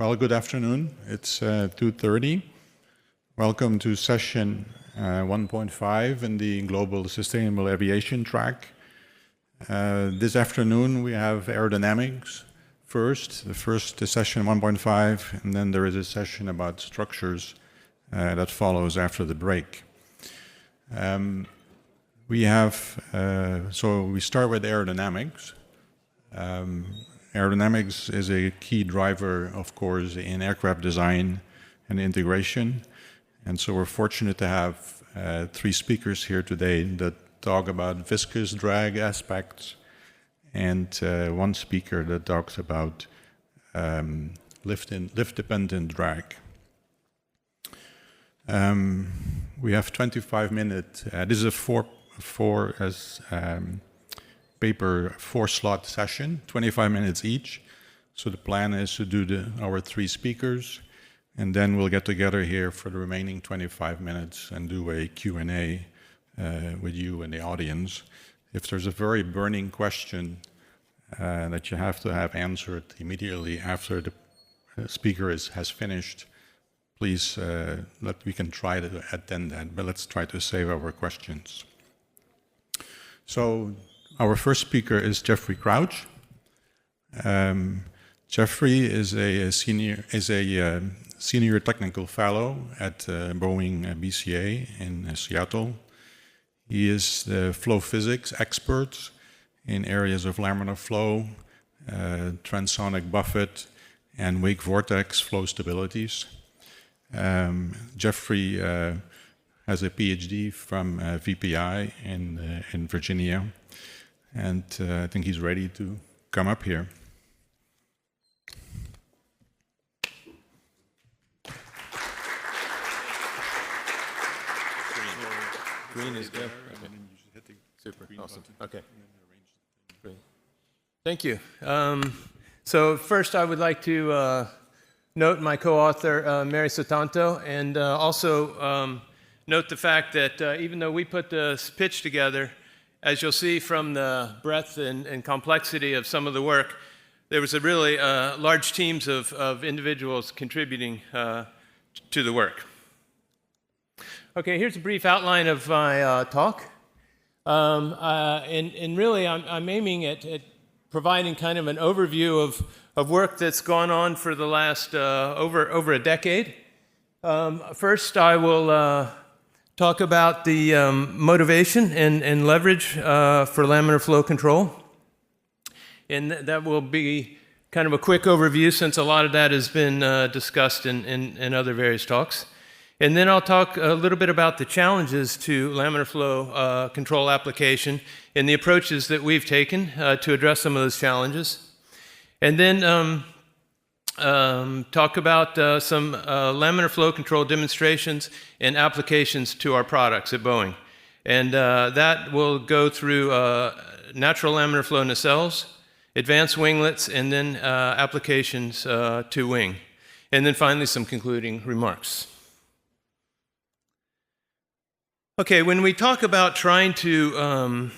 Well, good afternoon. It's 2:30. Welcome to session 1.5 in the Global Sustainable Aviation track. This afternoon we have aerodynamics first, the first session 1.5, and then there is a session about structures that follows after the break. So we start with aerodynamics. Aerodynamics is a key driver, of course, in aircraft design and integration. And so we're fortunate to have three speakers here today that talk about viscous drag aspects, and one speaker that talks about lift-dependent drag. We have 25 minutes. This is a four-slot session, 25 minutes each. So the plan is to do our three speakers, and then we'll get together here for the remaining 25 minutes and do a Q&A with you and the audience. If there's a very burning question that you have to have answered immediately after the speaker has finished, please, we can try to attend that, but let's try to save our questions. So our first speaker is Jeffrey Crouch. Jeffrey is a senior technical fellow at Boeing BCA in Seattle. He is the flow physics expert in areas of laminar flow, transonic buffet, and wake vortex flow stabilities. Jeffrey has a PhD from VPI in Virginia, and I think he's ready to come up here. Green is good. Okay. Super. Awesome. Okay. Great. Thank you. So first I would like to note my co-author, Mary Sotanto, and also note the fact that even though we put this pitch together, as you'll see from the breadth and complexity of some of the work, there was a really large teams of individuals contributing to the work. Okay, here's a brief outline of my talk. And really, I'm aiming at providing kind of an overview of work that's gone on for the last over a decade. First, I will talk about the motivation and leverage for laminar flow control. And that will be kind of a quick overview since a lot of that has been discussed in other various talks. And then I'll talk a little bit about the challenges to laminar flow control application and the approaches that we've taken to address some of those challenges. And then talk about some laminar flow control demonstrations and applications to our products at Boeing. And that will go through natural laminar flow nacelles, advanced winglets, and then applications to wing. And then finally some concluding remarks. Okay, when we talk about trying to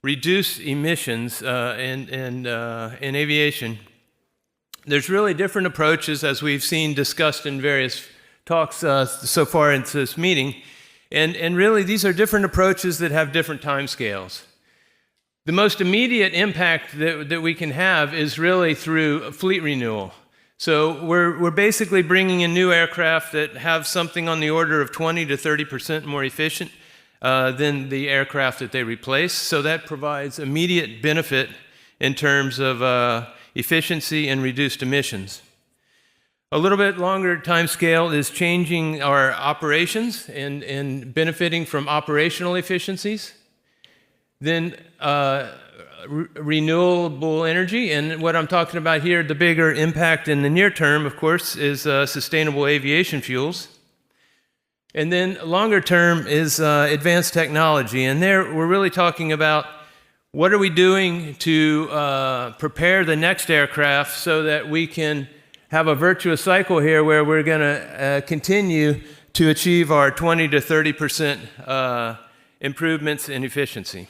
reduce emissions in aviation, there's really different approaches, as we've seen discussed in various talks so far in this meeting, and really these are different approaches that have different timescales. The most immediate impact that we can have is really through fleet renewal. So we're basically bringing in new aircraft that have something on the order of 20 to 30% more efficient than the aircraft that they replace. So that provides immediate benefit in terms of efficiency and reduced emissions. A little bit longer time scale is changing our operations and benefiting from operational efficiencies. Then renewable energy, and what I'm talking about here, the bigger impact in the near term, of course, is sustainable aviation fuels. And then longer term is advanced technology, and there we're really talking about what are we doing to prepare the next aircraft so that we can have a virtuous cycle here where we're going to continue to achieve our 20 to 30% improvements in efficiency.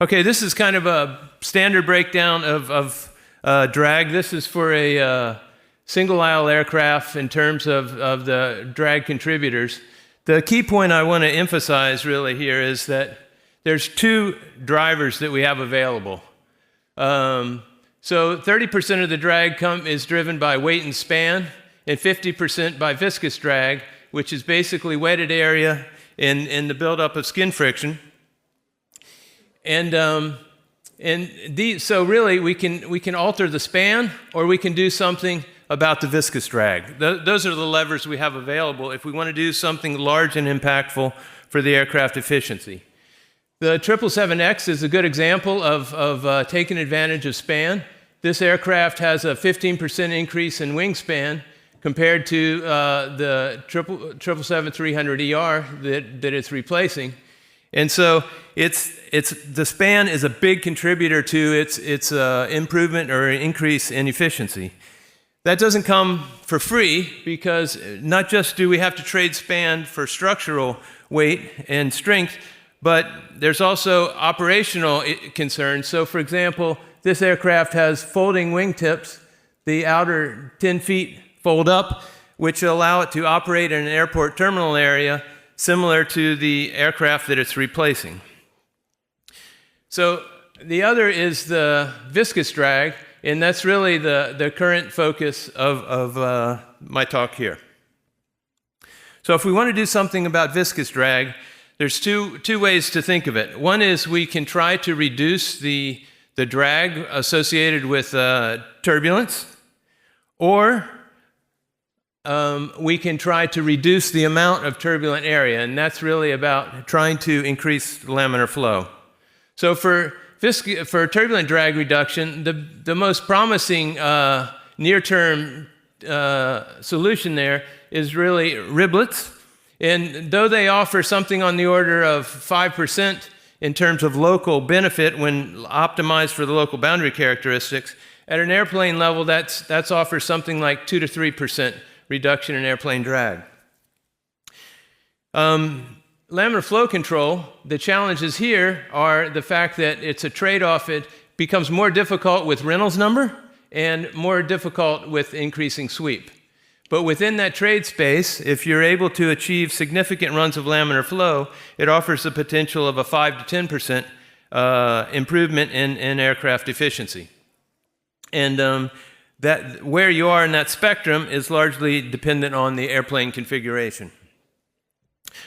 Okay, this is kind of a standard breakdown of drag. This is for a single-aisle aircraft in terms of the drag contributors. The key point I want to emphasize really here is that there's two drivers that we have available. So 30% of the drag is driven by weight and span, and 50% by viscous drag, which is basically wetted area in the buildup of skin friction. So really we can alter the span, or we can do something about the viscous drag. Those are the levers we have available if we want to do something large and impactful for the aircraft efficiency. The 777X is a good example of taking advantage of span. This aircraft has a 15% increase in wingspan compared to the 777-300ER that it's replacing. And so the span is a big contributor to its improvement or increase in efficiency. That doesn't come for free, because not just do we have to trade span for structural weight and strength, but there's also operational concerns. So for example, this aircraft has folding wingtips. The outer 10 feet fold up, which allow it to operate in an airport terminal area similar to the aircraft that it's replacing. So the other is the viscous drag, and that's really the current focus of my talk here. So if we want to do something about viscous drag, there's two ways to think of it. One is we can try to reduce the drag associated with turbulence, or we can try to reduce the amount of turbulent area, and that's really about trying to increase laminar flow. So for turbulent drag reduction, the most promising near-term solution there is really RIBLETS. And though they offer something on the order of 5% in terms of local benefit when optimized for the local boundary characteristics, at an airplane level, that's offers something like 2 to 3% reduction in airplane drag. Laminar flow control, the challenges here are the fact that it's a trade-off. It becomes more difficult with Reynolds number and more difficult with increasing sweep. But within that trade space, if you're able to achieve significant runs of laminar flow, it offers the potential of a 5 to 10% improvement in aircraft efficiency. And that where you are in that spectrum is largely dependent on the airplane configuration.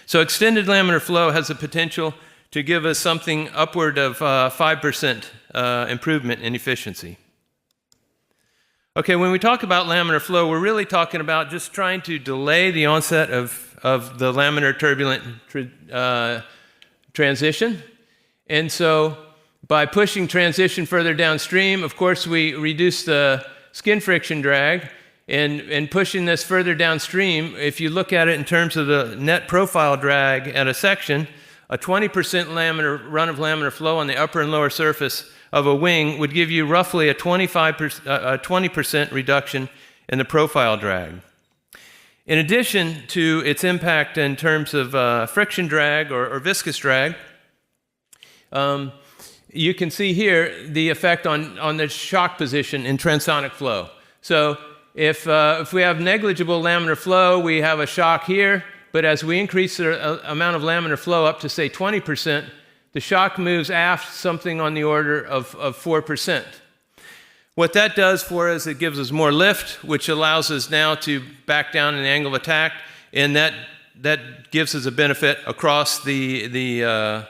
So extended laminar flow has the potential to give us something upward of 5% improvement in efficiency. Okay, when we talk about laminar flow, we're really talking about just trying to delay the onset of the laminar turbulent transition. And so by pushing transition further downstream, of course, we reduce the skin friction drag. And pushing this further downstream, if you look at it in terms of the net profile drag at a section, a 20% run of laminar flow on the upper and lower surface of a wing would give you roughly a 20% reduction in the profile drag. In addition to its impact in terms of friction drag or viscous drag, you can see here the effect on the shock position in transonic flow. So if we have negligible laminar flow, we have a shock here, but as we increase the amount of laminar flow up to, say, 20%, the shock moves aft something on the order of 4%. What that does for us, it gives us more lift, which allows us now to back down in the angle of attack, and that gives us a benefit across the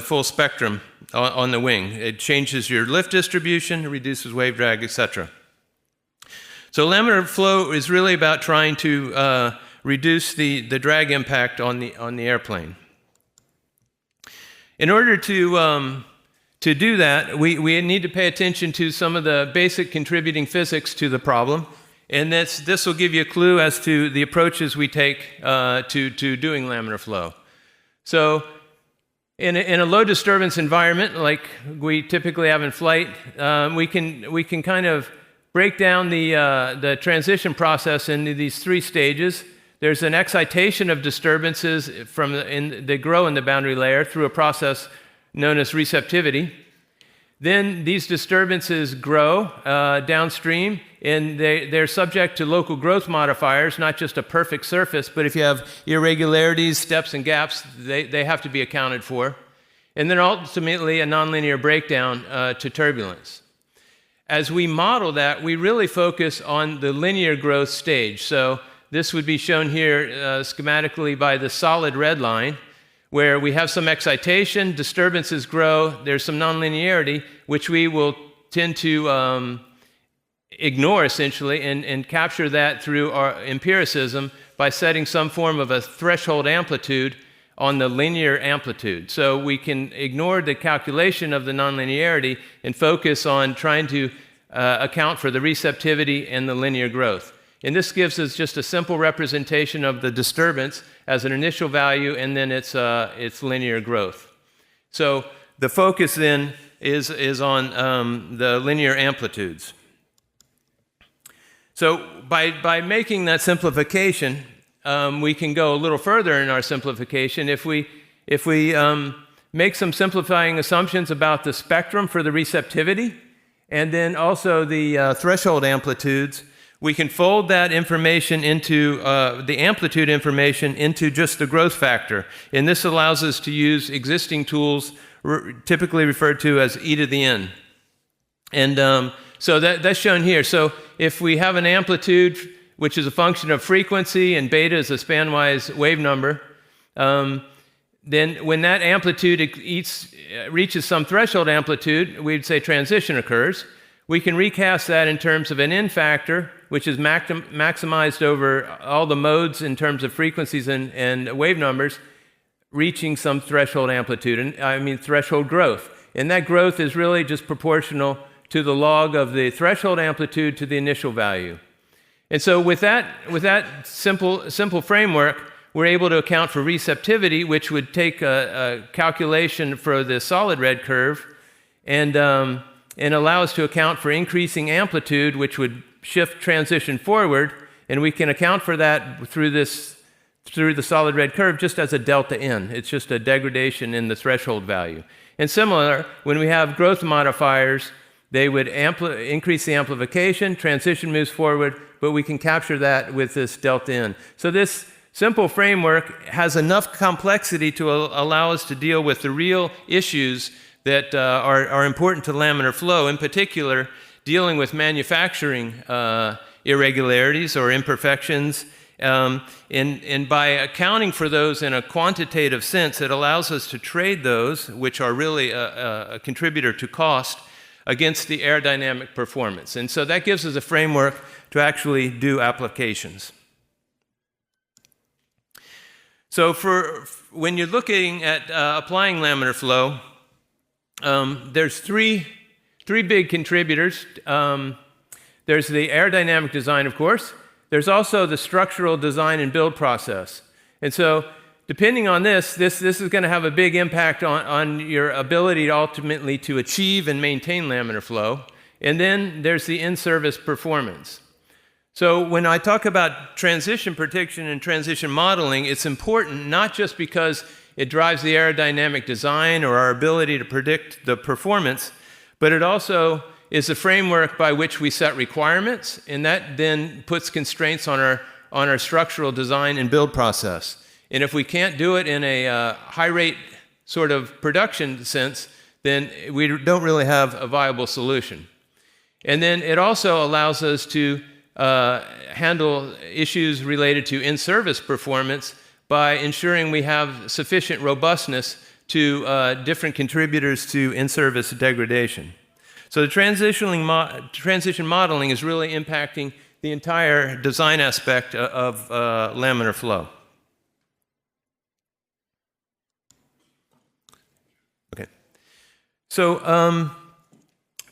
full spectrum on the wing. It changes your lift distribution, reduces wave drag, etc. So laminar flow is really about trying to reduce the drag impact on the airplane. In order to do that, we need to pay attention to some of the basic contributing physics to the problem, and this will give you a clue as to the approaches we take to doing laminar flow. So in a low disturbance environment like we typically have in flight, we can kind of break down the transition process into these three stages. There's an excitation of disturbances that grow in the boundary layer through a process known as receptivity. Then these disturbances grow downstream, and they're subject to local growth modifiers, not just a perfect surface, but if you have irregularities, steps, and gaps, they have to be accounted for. And then ultimately a nonlinear breakdown to turbulence. As we model that, we really focus on the linear growth stage. So this would be shown here schematically by the solid red line, where we have some excitation, disturbances grow, there's some nonlinearity, which we will tend to ignore essentially and capture that through our empiricism by setting some form of a threshold amplitude on the linear amplitude. So we can ignore the calculation of the nonlinearity and focus on trying to account for the receptivity and the linear growth. And this gives us just a simple representation of the disturbance as an initial value and then its linear growth. So the focus then is on the linear amplitudes. So by making that simplification, we can go a little further in our simplification. If we make some simplifying assumptions about the spectrum for the receptivity and then also the threshold amplitudes, we can fold that information into the amplitude information into just the growth factor. And this allows us to use existing tools typically referred to as e to the n. And so that's shown here. So if we have an amplitude, which is a function of frequency, and beta is a span-wise wave number, then when that amplitude reaches some threshold amplitude, we'd say transition occurs. We can recast that in terms of an n factor, which is maximized over all the modes in terms of frequencies and wave numbers, reaching some threshold amplitude, threshold growth. And that growth is really just proportional to the log of the threshold amplitude to the initial value. And so with that simple framework, we're able to account for receptivity, which would take a calculation for the solid red curve and allow us to account for increasing amplitude, which would shift transition forward, and we can account for that through the solid red curve just as a delta n. It's just a degradation in the threshold value. And similar, when we have growth modifiers, they would increase the amplification, transition moves forward, but we can capture that with this delta n. So this simple framework has enough complexity to allow us to deal with the real issues that are important to laminar flow, in particular dealing with manufacturing irregularities or imperfections. And by accounting for those in a quantitative sense, it allows us to trade those, which are really a contributor to cost, against the aerodynamic performance. And so that gives us a framework to actually do applications. So when you're looking at applying laminar flow, there's three big contributors. There's the aerodynamic design, of course. There's also the structural design and build process. And so depending on this is going to have a big impact on your ability ultimately to achieve and maintain laminar flow. And then there's the in-service performance. So when I talk about transition prediction and transition modeling, it's important not just because it drives the aerodynamic design or our ability to predict the performance, but it also is a framework by which we set requirements, and that then puts constraints on our structural design and build process. And if we can't do it in a high-rate sort of production sense, then we don't really have a viable solution. And then it also allows us to handle issues related to in-service performance by ensuring we have sufficient robustness to different contributors to in-service degradation. So the transition modeling is really impacting the entire design aspect of laminar flow. Okay. So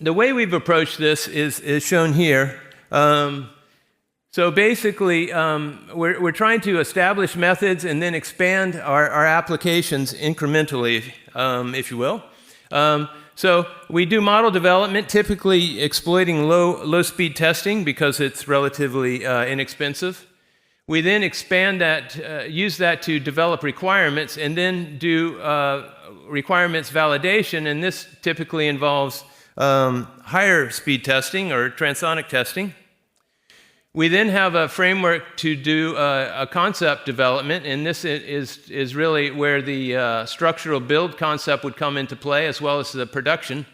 the way we've approached this is shown here. So basically, we're trying to establish methods and then expand our applications incrementally, if you will. So we do model development, typically exploiting low-speed testing because it's relatively inexpensive. We then expand that, use that to develop requirements, and then do requirements validation, and this typically involves higher speed testing or transonic testing. We then have a framework to do a concept development, and this is really where the structural build concept would come into play, as well as the production.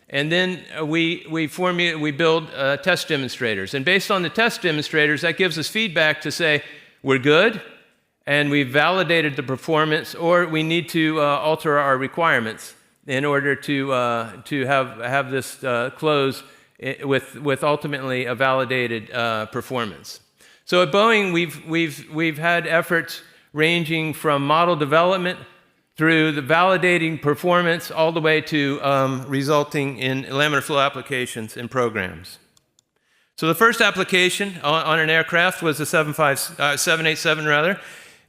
And then we build test demonstrators. And based on the test demonstrators, that gives us feedback to say, we're good, and we've validated the performance, or we need to alter our requirements in order to have this close with ultimately a validated performance. So at Boeing, we've had efforts ranging from model development through the validating performance all the way to resulting in laminar flow applications and programs. So the first application on an aircraft was the 787 rather,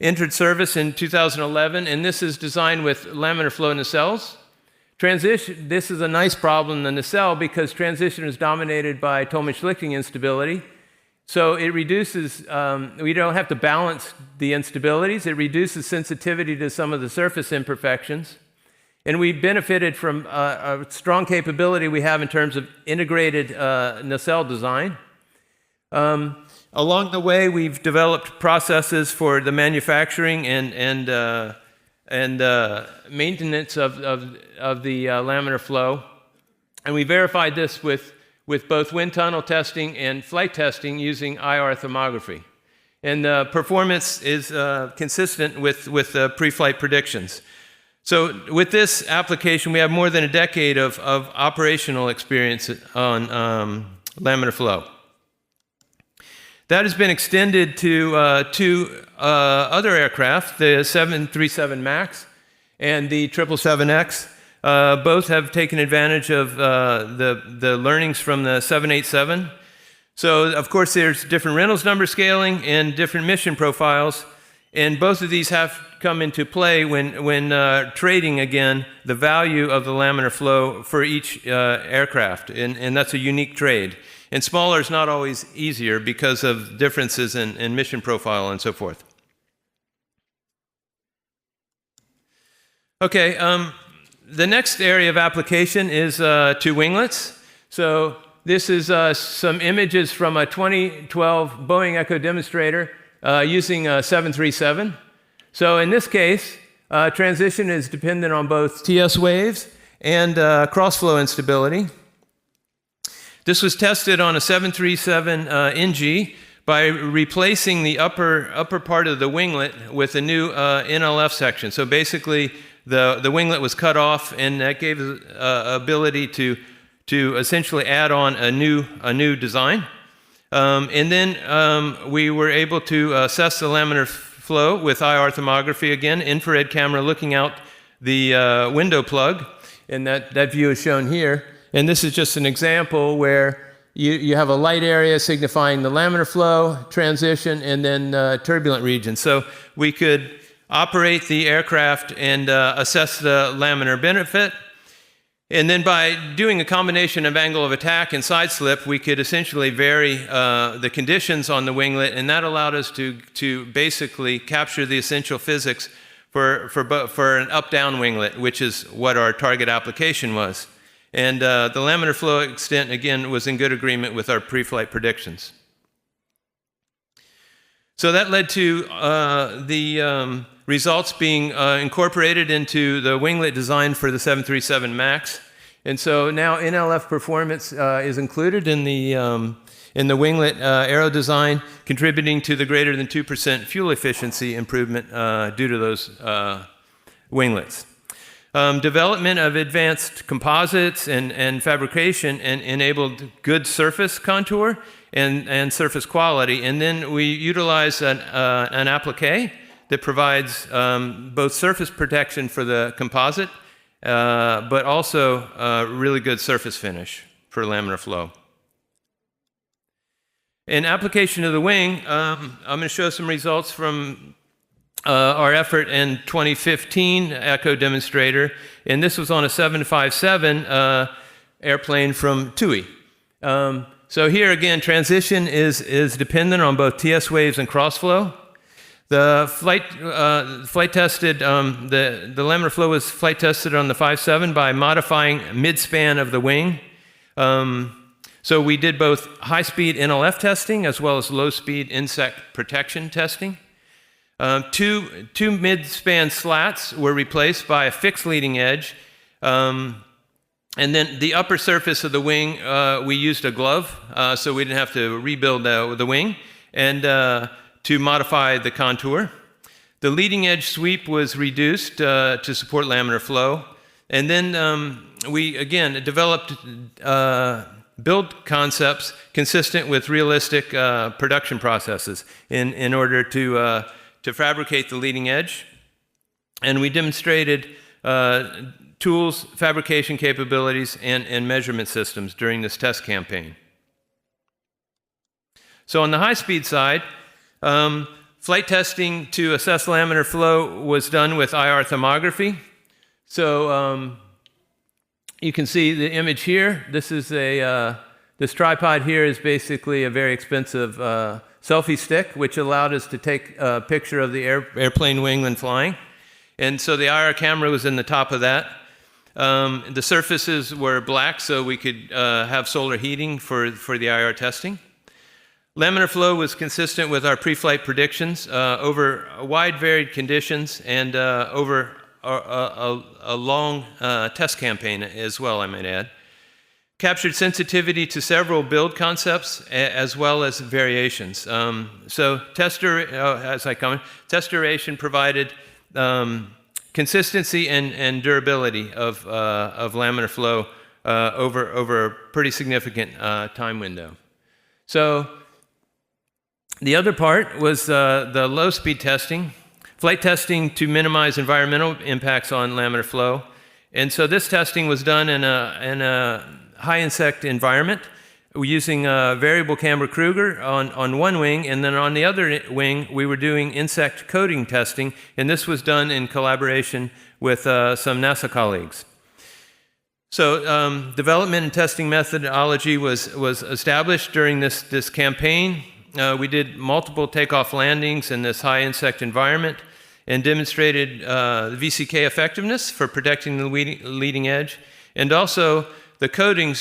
entered service in 2011, and this is designed with laminar flow nacelles. Transition, this is a nice problem in the nacelle because transition is dominated by Tollman-Schlichting instability. So it reduces, we don't have to balance the instabilities. It reduces sensitivity to some of the surface imperfections. And we benefited from a strong capability we have in terms of integrated nacelle design. Along the way, we've developed processes for the manufacturing and maintenance of the laminar flow. And we verified this with both wind tunnel testing and flight testing using IR thermography. And the performance is consistent with pre-flight predictions. So with this application, we have more than a decade of operational experience on laminar flow. That has been extended to two other aircraft, the 737 MAX and the 777X. Both have taken advantage of the learnings from the 787. So, of course, there's different Reynolds number scaling and different mission profiles, and both of these have come into play when trading, again, the value of the laminar flow for each aircraft, and that's a unique trade. And smaller is not always easier because of differences in mission profile and so forth. Okay, the next area of application is to winglets. So this is some images from a 2012 Boeing Echo demonstrator using a 737. So in this case, transition is dependent on both TS waves and crossflow instability. This was tested on a 737 NG by replacing the upper part of the winglet with a new NLF section. So basically, the winglet was cut off, and that gave us ability to essentially add on a new design. And then we were able to assess the laminar flow with IR thermography again, infrared camera looking out the window plug, and that view is shown here. And this is just an example where you have a light area signifying the laminar flow, transition, and then turbulent region. So we could operate the aircraft and assess the laminar benefit. And then by doing a combination of angle of attack and side slip, we could essentially vary the conditions on the winglet, and that allowed us to basically capture the essential physics for an up-down winglet, which is what our target application was. And the laminar flow extent, again, was in good agreement with our pre-flight predictions. So that led to the results being incorporated into the winglet design for the 737 MAX. And so now NLF performance is included in the winglet aero design, contributing to the greater than 2% fuel efficiency improvement due to those winglets. Development of advanced composites and fabrication enabled good surface contour and surface quality. And then we utilize an applique that provides both surface protection for the composite, but also really good surface finish for laminar flow. In application of the wing, I'm going to show some results from our effort in 2015 Echo demonstrator, and this was on a 757 airplane from TUI. So here again, transition is dependent on both TS waves and crossflow. The flight tested, the laminar flow was flight tested on the 5.7 by modifying midspan of the wing. So we did both high-speed NLF testing as well as low-speed insect protection testing. Two midspan slats were replaced by a fixed leading edge. And then the upper surface of the wing, we used a glove, so we didn't have to rebuild the wing, and to modify the contour. The leading edge sweep was reduced to support laminar flow. And then we, again, developed build concepts consistent with realistic production processes in order to fabricate the leading edge. And we demonstrated tools, fabrication capabilities, and measurement systems during this test campaign. So on the high-speed side, flight testing to assess laminar flow was done with IR thermography. So you can see the image here. This is this tripod here is basically a very expensive selfie stick, which allowed us to take a picture of the airplane wing when flying. And so the IR camera was in the top of that. The surfaces were black, so we could have solar heating for the IR testing. Laminar flow was consistent with our pre-flight predictions over wide varied conditions and over a long test campaign as well, I might add. Captured sensitivity to several build concepts as well as variations. So test duration provided consistency and durability of laminar flow over a pretty significant time window. So the other part was the low-speed testing, flight testing to minimize environmental impacts on laminar flow. And so this testing was done in a high-insect environment using variable camber Kruger on one wing, and then on the other wing, we were doing insect coating testing, and this was done in collaboration with some NASA colleagues. So development and testing methodology was established during this campaign. We did multiple takeoff landings in this high insect environment and demonstrated VCK effectiveness for protecting the leading edge. And also, the coatings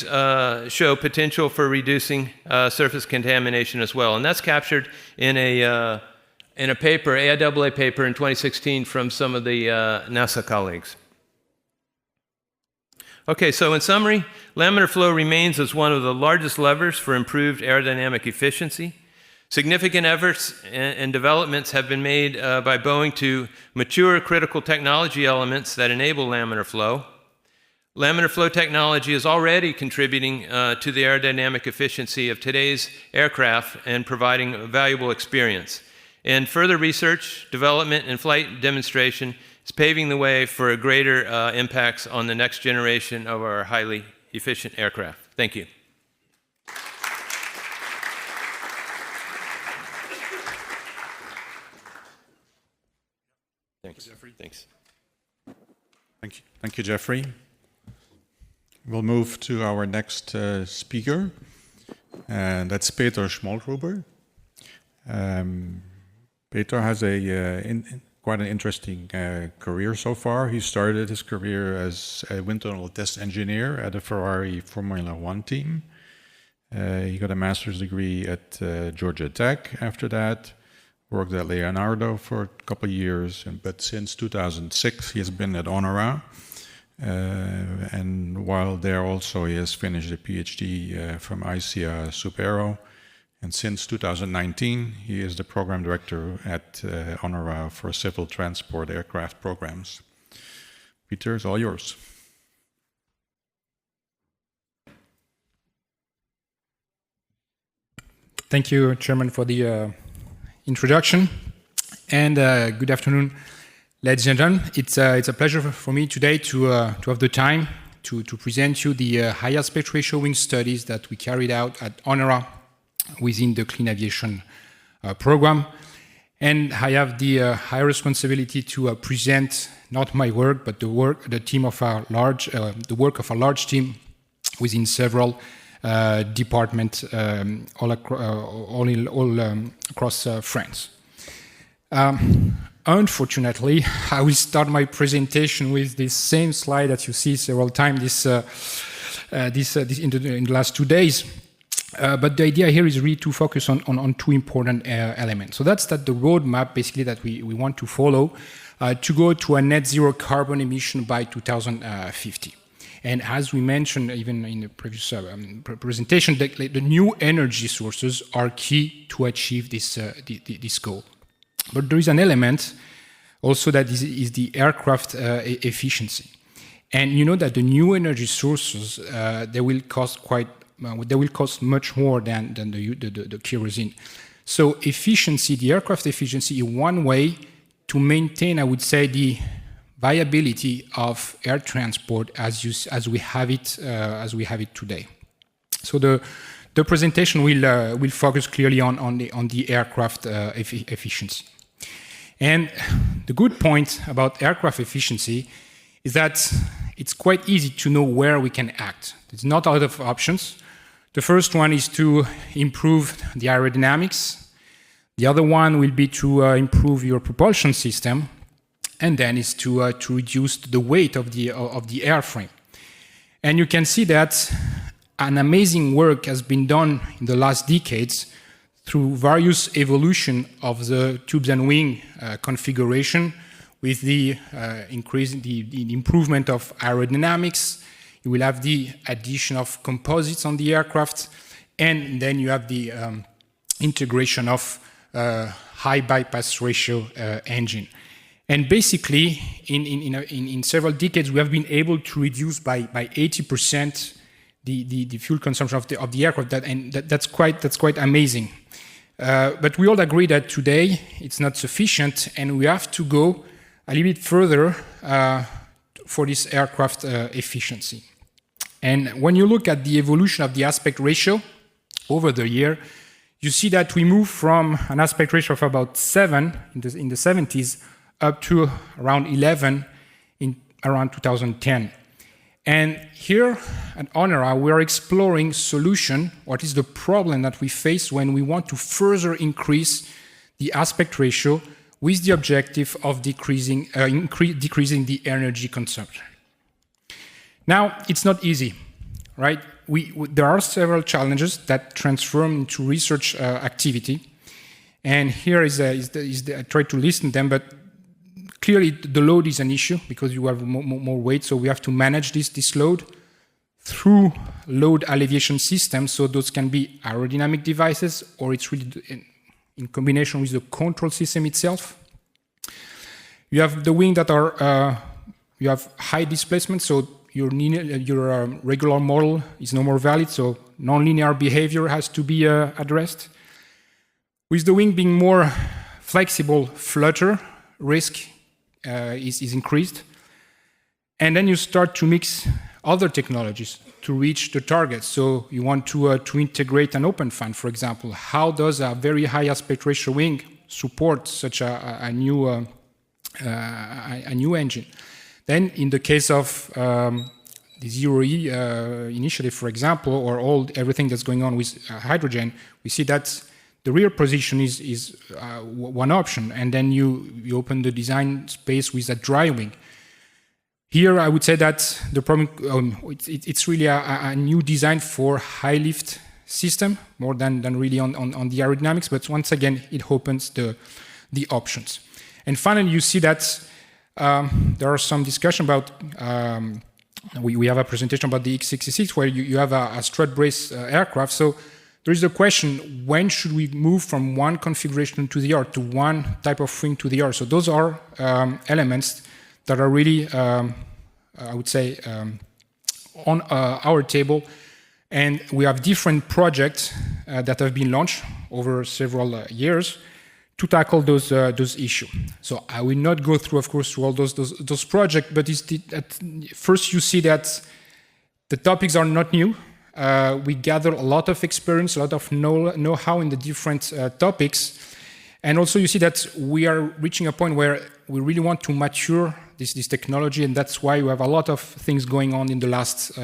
show potential for reducing surface contamination as well. And that's captured in a paper, AIAA paper in 2016 from some of the NASA colleagues. Okay, so in summary, laminar flow remains as one of the largest levers for improved aerodynamic efficiency. Significant efforts and developments have been made by Boeing to mature critical technology elements that enable laminar flow. Laminar flow technology is already contributing to the aerodynamic efficiency of today's aircraft and providing a valuable experience. And further research, development, and flight demonstration is paving the way for greater impacts on the next generation of our highly efficient aircraft. Thank you. Thanks. Thanks. Thank you, Jeffrey. We'll move to our next speaker, and that's Peter Schmollgruber. Peter has quite an interesting career so far. He started his career as a wind tunnel test engineer at a Ferrari Formula One team. He got a master's degree at Georgia Tech after that. Worked at Leonardo for a couple of years, but since 2006 he has been at Honora. And while there also he has finished a PhD from ICEA Supero. And since 2019 he is the program director at Honora for civil transport aircraft programs. Peter, it's all yours. Thank you, Chairman, for the introduction, and good afternoon, ladies and gentlemen. It's a pleasure for me today to have the time to present you the high aspect ratio wing studies that we carried out at Honora within the Clean Aviation program. And I have the high responsibility to present not my work, but the work of our large team within several departments all across France. Unfortunately, I will start my presentation with this same slide that you see several times in the last 2 days. But the idea here is really to focus on two important elements. So that's the roadmap basically that we want to follow to go to a net zero carbon emission by 2050. And as we mentioned even in the previous presentation, the new energy sources are key to achieve this goal. But there is an element also that is the aircraft efficiency. And you know that the new energy sources, they will cost much more than the kerosene. So efficiency, the aircraft efficiency is one way to maintain, I would say, the viability of air transport as we have it today. So the presentation will focus clearly on the aircraft efficiency. And the good point about aircraft efficiency is that it's quite easy to know where we can act. There's not a lot of options. The first one is to improve the aerodynamics. The other one will be to improve your propulsion system, and then is to reduce the weight of the airframe. And you can see that an amazing work has been done in the last decades through various evolution of the tubes and wing configuration, with the improvement of aerodynamics. You will have the addition of composites on the aircraft, and then you have the integration of high bypass ratio engine. And basically, in several decades, we have been able to reduce by 80% the fuel consumption of the aircraft, that's quite amazing. But we all agree that today it's not sufficient, and we have to go a little bit further for this aircraft efficiency. And when you look at the evolution of the aspect ratio over the year, you see that we move from an aspect ratio of about 7 in the 70s up to around 11 in around 2010. And here at ONERA, we are exploring solution, what is the problem that we face when we want to further increase the aspect ratio with the objective of decreasing the energy consumption. Now, it's not easy, right? There are several challenges that transform into research activity. And here I try to list them, but clearly the load is an issue because you have more weight, so we have to manage this load through load alleviation systems. So those can be aerodynamic devices, or it's really in combination with the control system itself. You have the wing that you have high displacement, so your regular model is no more valid, so nonlinear behavior has to be addressed. With the wing being more flexible, flutter risk is increased. And then you start to mix other technologies to reach the target. So you want to integrate an open fan, for example. How does a very high aspect ratio wing support such a new engine? Then in the case of the Zero-E initiative, for example, or everything that's going on with hydrogen, we see that the rear position is one option, and then you open the design space with a dry wing. Here, I would say that the problem, it's really a new design for high lift system, more than really on the aerodynamics, but once again, it opens the options. And finally, you see that there are some discussion about, we have a presentation about the X66 where you have a strut brace aircraft. So there is the question, when should we move from one configuration to the other, to one type of wing to the other? So those are elements that are really, I would say, on our table. And we have different projects that have been launched over several years to tackle those issues. So I will not go through, of course, through all those projects, but at first you see that the topics are not new. We gather a lot of experience, a lot of know-how in the different topics. And also you see that we are reaching a point where we really want to mature this technology, and that's why we have a lot of things going on in the last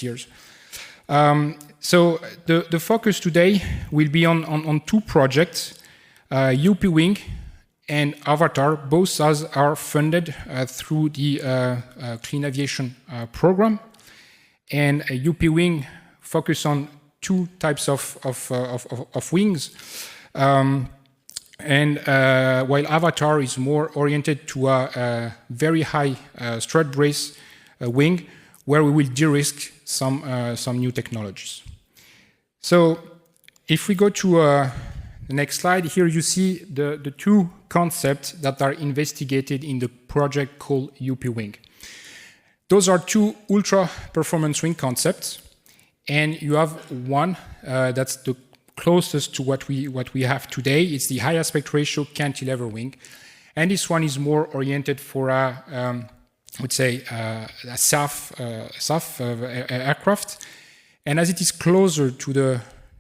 years. So the focus today will be on two projects. UP Wing and AVATAR, both are funded through the Clean Aviation program. And UP Wing focus on two types of wings. And while AVATAR is more oriented to a very high strut brace wing, where we will de-risk some new technologies. So if we go to the next slide, here you see the two concepts that are investigated in the project called UP Wing. Those are two ultra-performance wing concepts, and you have one that's the closest to what we have today. It's the high aspect ratio cantilever wing, and this one is more oriented for a SAF aircraft. And as it is closer to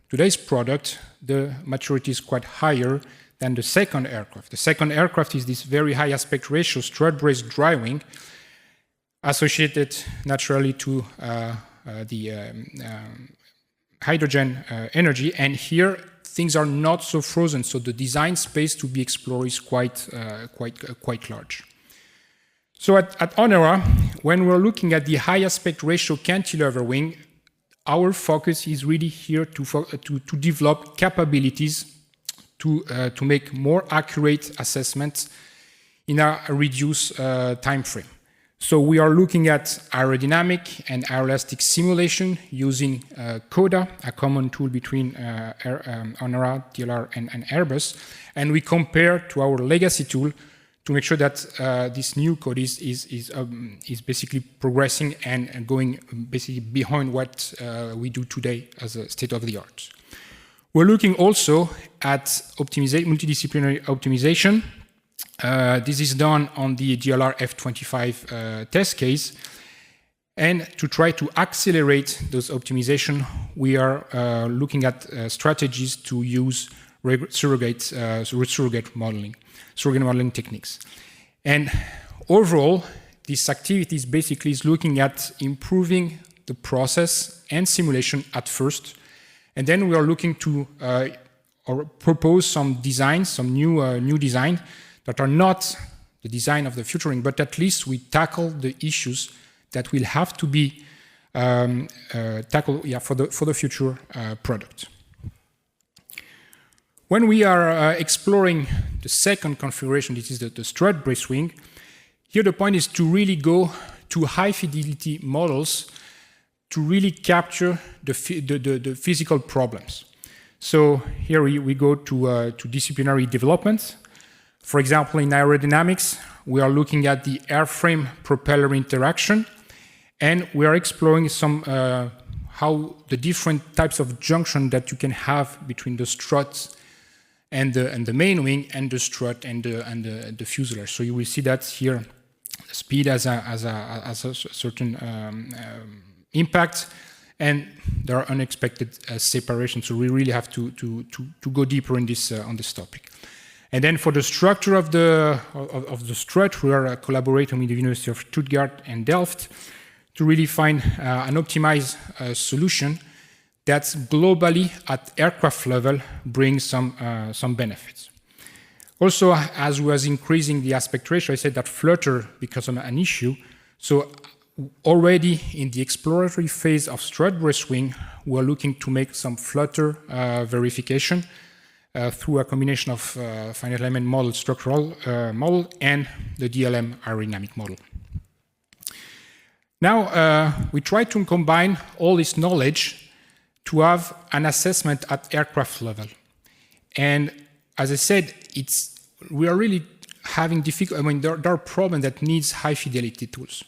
today's product, the maturity is quite higher than the second aircraft. The second aircraft is this very high aspect ratio strut brace dry wing, associated naturally to the hydrogen energy. And here things are not so frozen, so the design space to be explored is quite large. So at Onera, when we're looking at the high aspect ratio cantilever wing, our focus is really here to develop capabilities to make more accurate assessments in a reduced time frame. So we are looking at aerodynamic and aeroelastic simulation using CODA, a common tool between Onera, DLR, and Airbus, and we compare to our legacy tool to make sure that this new code is basically progressing and going basically behind what we do today as a state of the art. We're looking also at multidisciplinary optimization. This is done on the DLR F25 test case. And to try to accelerate those optimization, we are looking at strategies to use surrogate modeling techniques. And overall, this activity is basically looking at improving the process and simulation at first. And then we are looking to or propose some designs, some new design that are not the design of the future wing, but at least we tackle the issues that will have to be tackled for the future product. When we are exploring the second configuration, this is the strut brace wing, here the point is to really go to high fidelity models to really capture the physical problems. So here we go to disciplinary development. For example, in aerodynamics, we are looking at the airframe propeller interaction, and we are exploring some how the different types of junction that you can have between the struts and the main wing, and the strut and the fuselage. So you will see that here, speed as a certain impact, and there are unexpected separations. So we really have to go deeper in this on this topic. And then for the structure of the strut, we are collaborating with the University of Stuttgart and Delft to really find an optimized solution that's globally at aircraft level brings some benefits. Also, as we was increasing the aspect ratio, I said that flutter becomes an issue. So already in the exploratory phase of strut brace wing, we are looking to make some flutter verification through a combination of finite element model, structural model, and the DLM aerodynamic model. Now, we try to combine all this knowledge to have an assessment at aircraft level. And as I said, we are really having difficult, there are problems that needs high fidelity tools.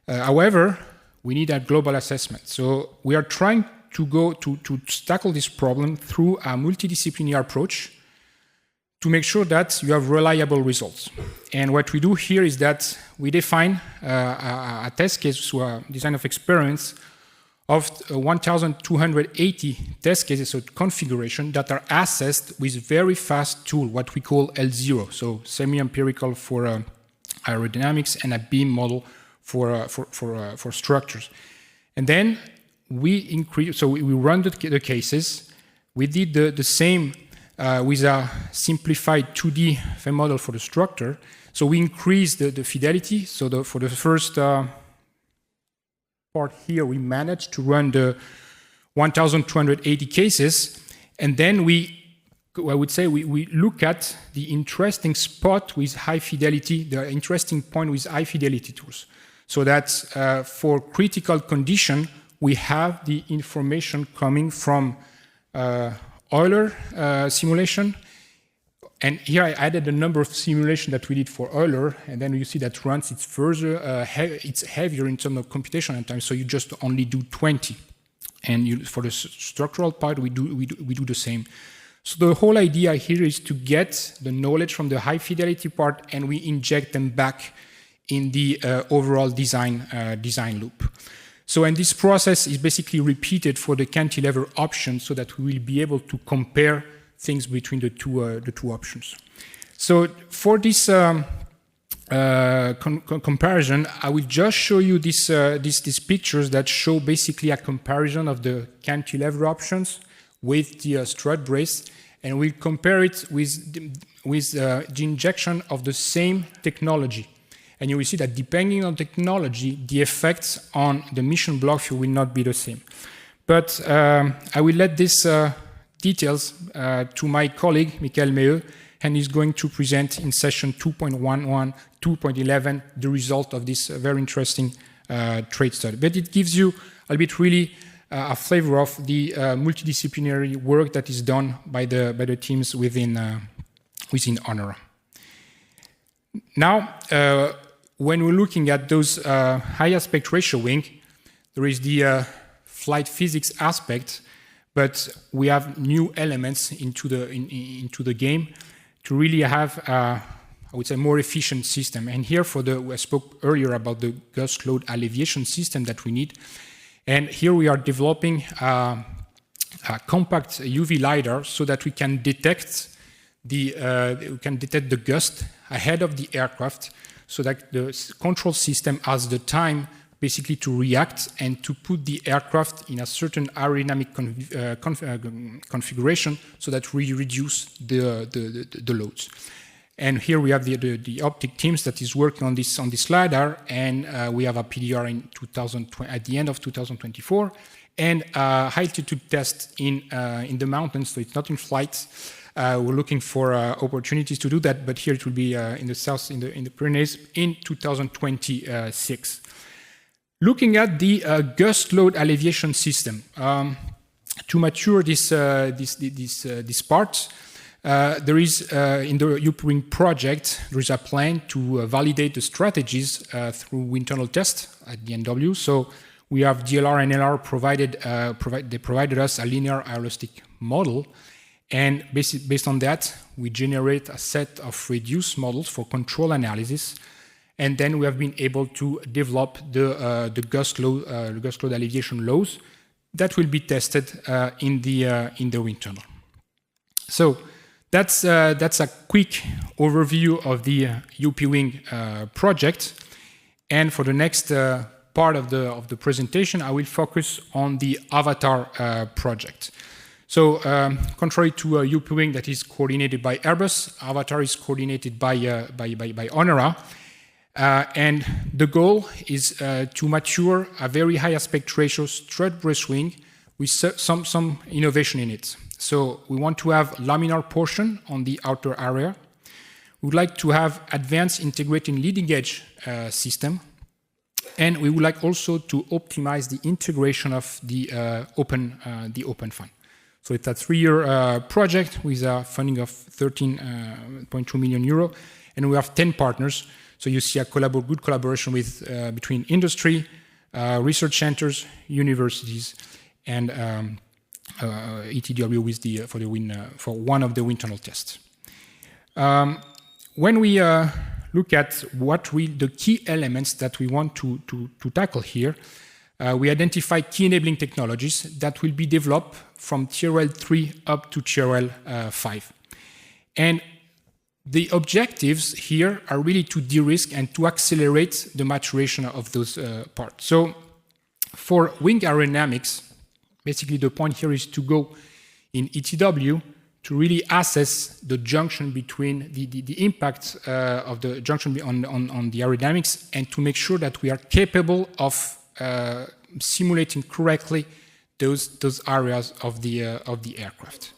However, we need a global assessment. So we are trying to tackle this problem through a multidisciplinary approach to make sure that you have reliable results. And what we do here is that we define a test case, so a design of experience of 1,280 test cases, so configuration, that are assessed with very fast tool, what we call L0, so semi-empirical for aerodynamics and a beam model for structures. And then we run the cases. We did the same with a simplified 2D frame model for the structure. So we increase the fidelity. So for the first part here, we managed to run the 1,280 cases. And then I would say we look at the interesting spot with high fidelity, the interesting point with high fidelity tools. So that's for critical condition, we have the information coming from Euler simulation. And here I added the number of simulations that we did for Euler, and then you see that runs it's further, it's heavier in terms of computational time, so you just only do 20. And for the structural part, we do the same. So the whole idea here is to get the knowledge from the high fidelity part, and we inject them back in the overall design loop. So, and this process is basically repeated for the cantilever option, so that we will be able to compare things between the two options. So for this comparison, I will just show you these pictures that show basically a comparison of the cantilever options with the strut brace, and we'll compare it with the injection of the same technology. And you will see that depending on technology, the effects on the mission block fuel will not be the same. But I will let these details to my colleague, Michael Meeux, and he's going to present in session 2.11, 2.11, the result of this very interesting trade study. But it gives you a bit really a flavor of the multidisciplinary work that is done by the teams within ONORA. Now, when we're looking at those high aspect ratio wing, there is the flight physics aspect, but we have new elements into the game to really have, I would say, more efficient system. And here I spoke earlier about the gust load alleviation system that we need. And here we are developing a compact UV LiDAR so that we can detect the gust ahead of the aircraft, so that the control system has the time basically to react and to put the aircraft in a certain aerodynamic configuration so that we reduce the loads. And here we have the optic teams that is working on this LiDAR, and we have a PDR at the end of 2024, and a high altitude test in the mountains, so it's not in flight. We're looking for opportunities to do that, but here it will be in the south, in the Pyrenees, in 2026. Looking at the gust load alleviation system, to mature this part, there is in the UPWing project, there is a plan to validate the strategies through internal tests at the NW. So we have DLR and LR they provided us a linear aerostic model. And based on that, we generate a set of reduced models for control analysis. And then we have been able to develop the gust load alleviation laws that will be tested in the wind tunnel. So that's a quick overview of the UPWing project. And for the next part of the presentation, I will focus on the AVATAR project. So, contrary to UPWing that is coordinated by Airbus, AVATAR is coordinated by ONORA. And the goal is to mature a very high aspect ratio strut brace wing with some innovation in it. So we want to have laminar portion on the outer area. We would like to have advanced integrating leading edge system. And we would like also to optimize the integration of the open fan. So it's a 3-year project with a funding of 13.2 million euro, and we have 10 partners. So you see a good collaboration with between industry, research centers, universities, and ETW with for one of the wind tunnel tests. When we look at the key elements that we want to tackle here, we identify key enabling technologies that will be developed from TRL 3 up to TRL 5. And the objectives here are really to de-risk and to accelerate the maturation of those parts. So for wing aerodynamics, basically the point here is to go in ETW to really assess the junction between the impact of the junction on the aerodynamics, and to make sure that we are capable of simulating correctly those areas of the aircraft.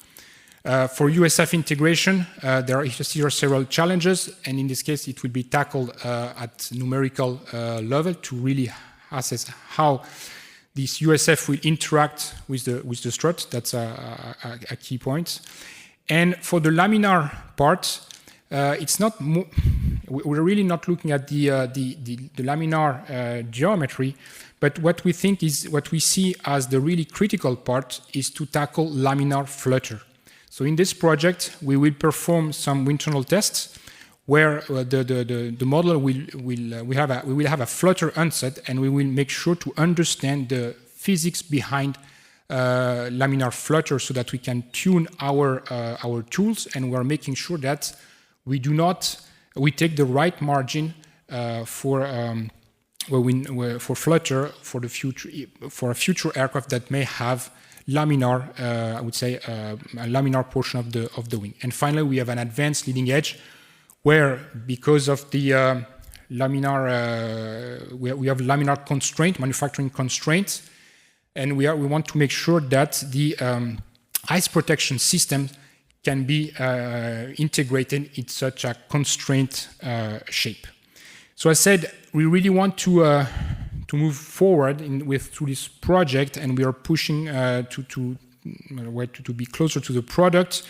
For USF integration, there are several challenges, and in this case, it will be tackled at numerical level to really assess how this USF will interact with the strut. That's a key point. And for the laminar part, it's not. We're really not looking at the laminar geometry, but what we think is what we see as the really critical part is to tackle laminar flutter. So in this project, we will perform some wind tunnel tests where the model we will have a flutter onset, and we will make sure to understand the physics behind laminar flutter so that we can tune our tools, and we are making sure that we take the right margin for flutter for a future aircraft that may have laminar, I would say, a laminar portion of the wing. And finally, we have an advanced leading edge where, because of the laminar, we have laminar constraint, manufacturing constraints, and we want to make sure that the ice protection system can be integrated in such a constraint shape. So I said we really want to move forward through this project, and we are pushing to be closer to the product.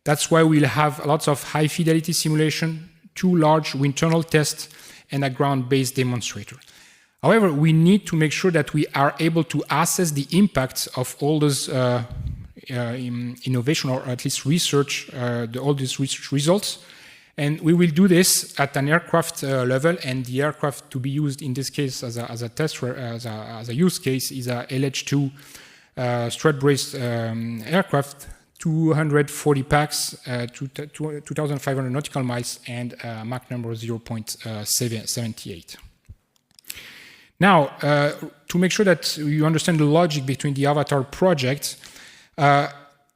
That's why we'll have lots of high fidelity simulation, 2 large wind tunnel tests, and a ground-based demonstrator. However, we need to make sure that we are able to assess the impact of all those innovation, or at least research, all these research results. And we will do this at an aircraft level, and the aircraft to be used in this case as a test, as a use case, is a LH2 strut-braced aircraft, 240 packs, 2,500 nautical miles, and Mach number 0.78. Now, to make sure that you understand the logic between the Avatar project,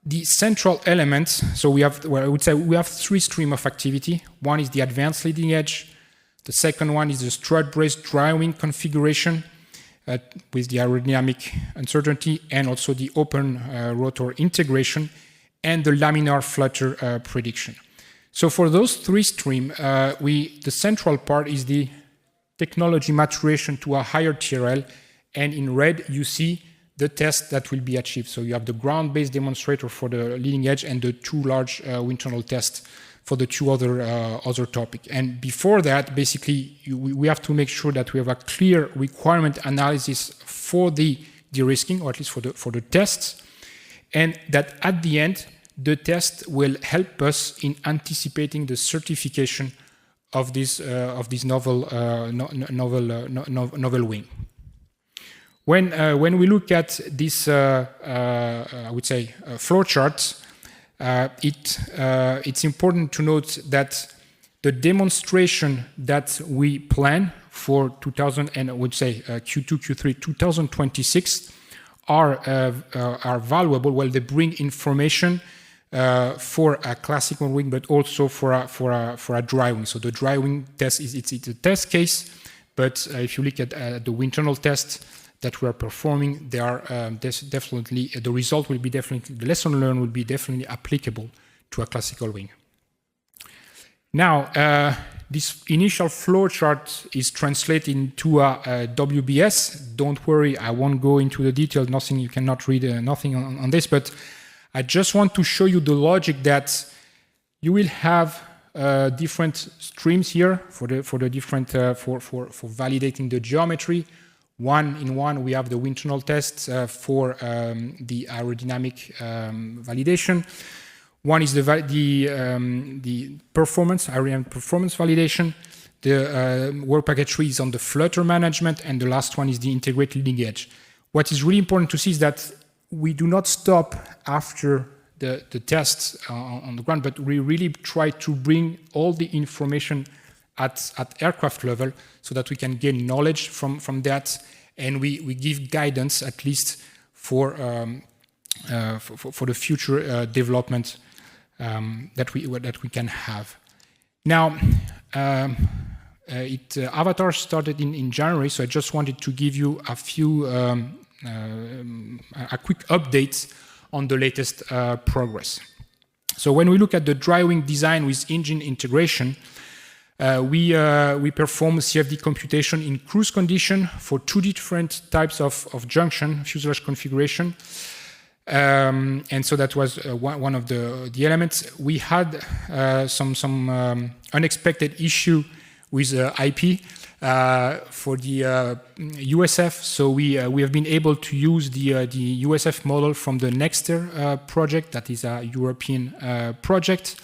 the central elements, so I would say we have 3 streams of activity. One is the advanced leading edge. The second one is the strut-braced dry wing configuration with the aerodynamic uncertainty, and also the open rotor integration, and the laminar flutter prediction. So for those 3 streams, the central part is the technology maturation to a higher TRL, and in red you see the test that will be achieved. So you have the ground-based demonstrator for the leading edge, and the 2 large wind tunnel tests for the 2 other topics. And before that, basically, we have to make sure that we have a clear requirement analysis for the de-risking, or at least for the tests, and that at the end, the test will help us in anticipating the certification of this novel wing. When we look at this, I would say, flow charts, it's important to note that the demonstration that we plan for Q2, Q3, 2026 are valuable. Well, they bring information for a classical wing, but also for a dry wing. So the dry wing test it's a test case, but if you look at the wind tunnel tests that we are performing, they are definitely, the result will be definitely, the lesson learned will be definitely applicable to a classical wing. Now, this initial flow chart is translated into a WBS. Don't worry, I won't go into the details. Nothing, you cannot read nothing on this, but I just want to show you the logic that you will have different streams here for validating the geometry. One, we have the wind tunnel tests for the aerodynamic validation. One is the performance, aerodynamic performance validation. The work package 3 is on the flutter management, and the last one is the integrated leading edge. What is really important to see is that we do not stop after the tests on the ground, but we really try to bring all the information at aircraft level so that we can gain knowledge from that, and we give guidance at least for the future development that we can have. Now, Avatar started in January, so I just wanted to give you a few a quick update on the latest progress. So when we look at the dry wing design with engine integration, we perform CFD computation in cruise condition for 2 different types of junction fuselage configuration. And so that was one of the elements. We had some unexpected issue with IP for the USF. So we have been able to use the USF model from the Nexter project, that is a European project.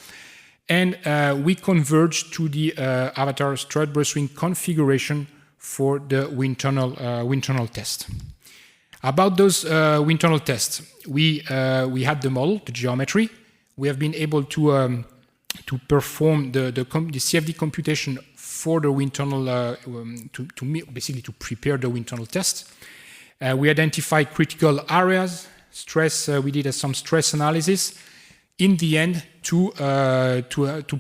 And we converged to the Avatar strut burst wing configuration for the wind tunnel test. About those wind tunnel tests, we had the model, the geometry. We have been able to perform the CFD computation for the wind tunnel, basically to prepare the wind tunnel test. We identified critical areas, stress. We did some stress analysis. In the end, to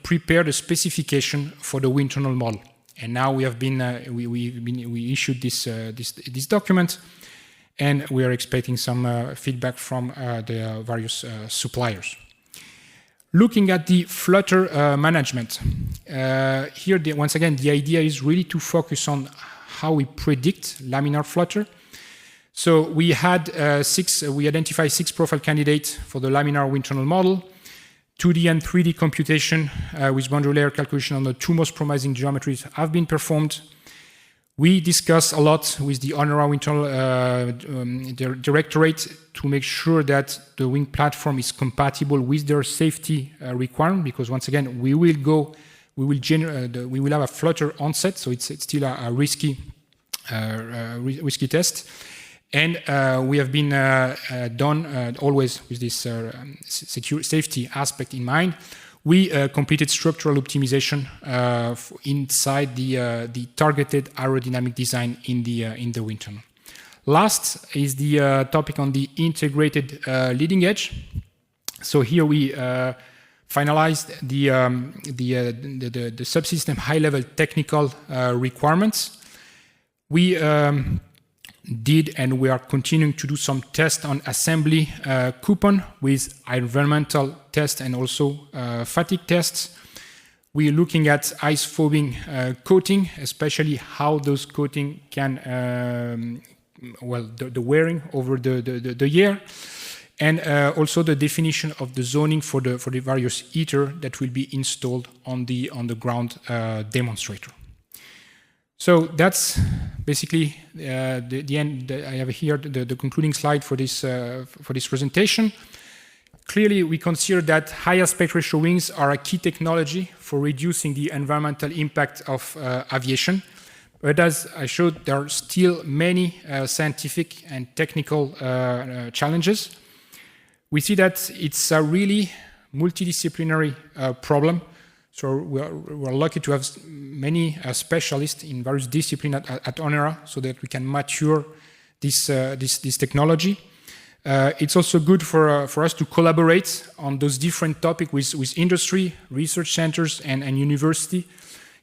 prepare the specification for the wind tunnel model. And now we have been we issued this document, and we are expecting some feedback from the various suppliers. Looking at the flutter management, here once again the idea is really to focus on how we predict laminar flutter. So we had we identified 6 profile candidates for the laminar wind tunnel model. 2D and 3D computation with boundary layer calculation on the 2 most promising geometries have been performed. We discussed a lot with the ONERA wind tunnel directorate to make sure that the wing platform is compatible with their safety requirement, because once again we will have a flutter onset, so it's still a risky test. And we have been done always with this safety aspect in mind. We completed structural optimization inside the targeted aerodynamic design in the wind tunnel. Last is the topic on the integrated leading edge. So here we finalized the subsystem high-level technical requirements. We did, and we are continuing to do some tests on assembly coupon with environmental tests and also fatigue tests. We are looking at ice foaming coating, especially how those coating can, the wearing over the year, and also the definition of the zoning for the various heater that will be installed on the ground demonstrator. So that's basically the end. I have here the concluding slide for this presentation. Clearly, we consider that high aspect ratio wings are a key technology for reducing the environmental impact of aviation. But as I showed, there are still many scientific and technical challenges. We see that it's a really multidisciplinary problem. So we're lucky to have many specialists in various disciplines at ONERA, so that we can mature this technology. It's also good for us to collaborate on those different topics with industry, research centers, and universities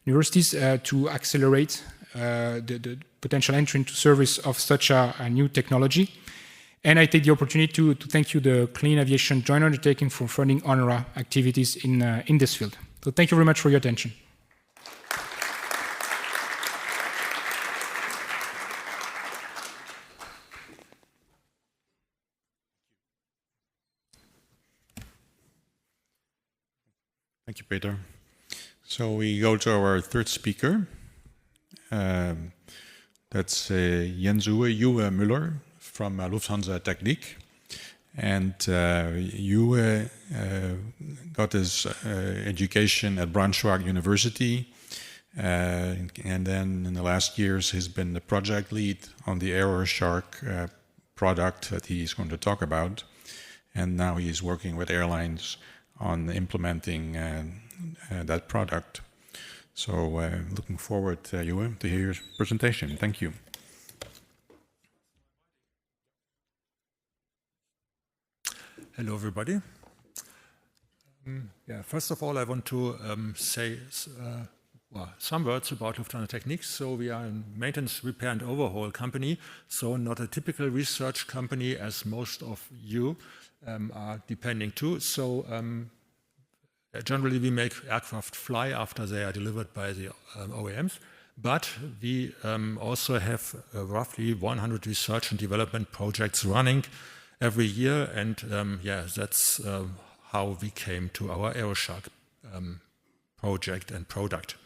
to accelerate the potential entry into service of such a new technology. And I take the opportunity to thank you, the Clean Aviation Joint Undertaking, for funding ONERA activities in this field. So thank you very much for your attention. Thank you, Peter. So we go to our third speaker. That's Jens-Uwe Mueller from Lufthansa Technik. And Uwe got his education at Braunschweig University, and then in the last years he's been the project lead on the AEROSHARK product that he's going to talk about, and now he's working with airlines on implementing that product. So looking forward, Uwe, to hear your presentation. Thank you. Hello, everybody. Yeah, first of all, I want to say some words about Lufthansa Technik. So we are a maintenance, repair and overhaul company, so not a typical research company as most of you are depending to. So generally we make aircraft fly after they are delivered by the OEMs, but we also have roughly 100 research and development projects running every year, and yeah, that's how we came to our AEROSHARK project and product.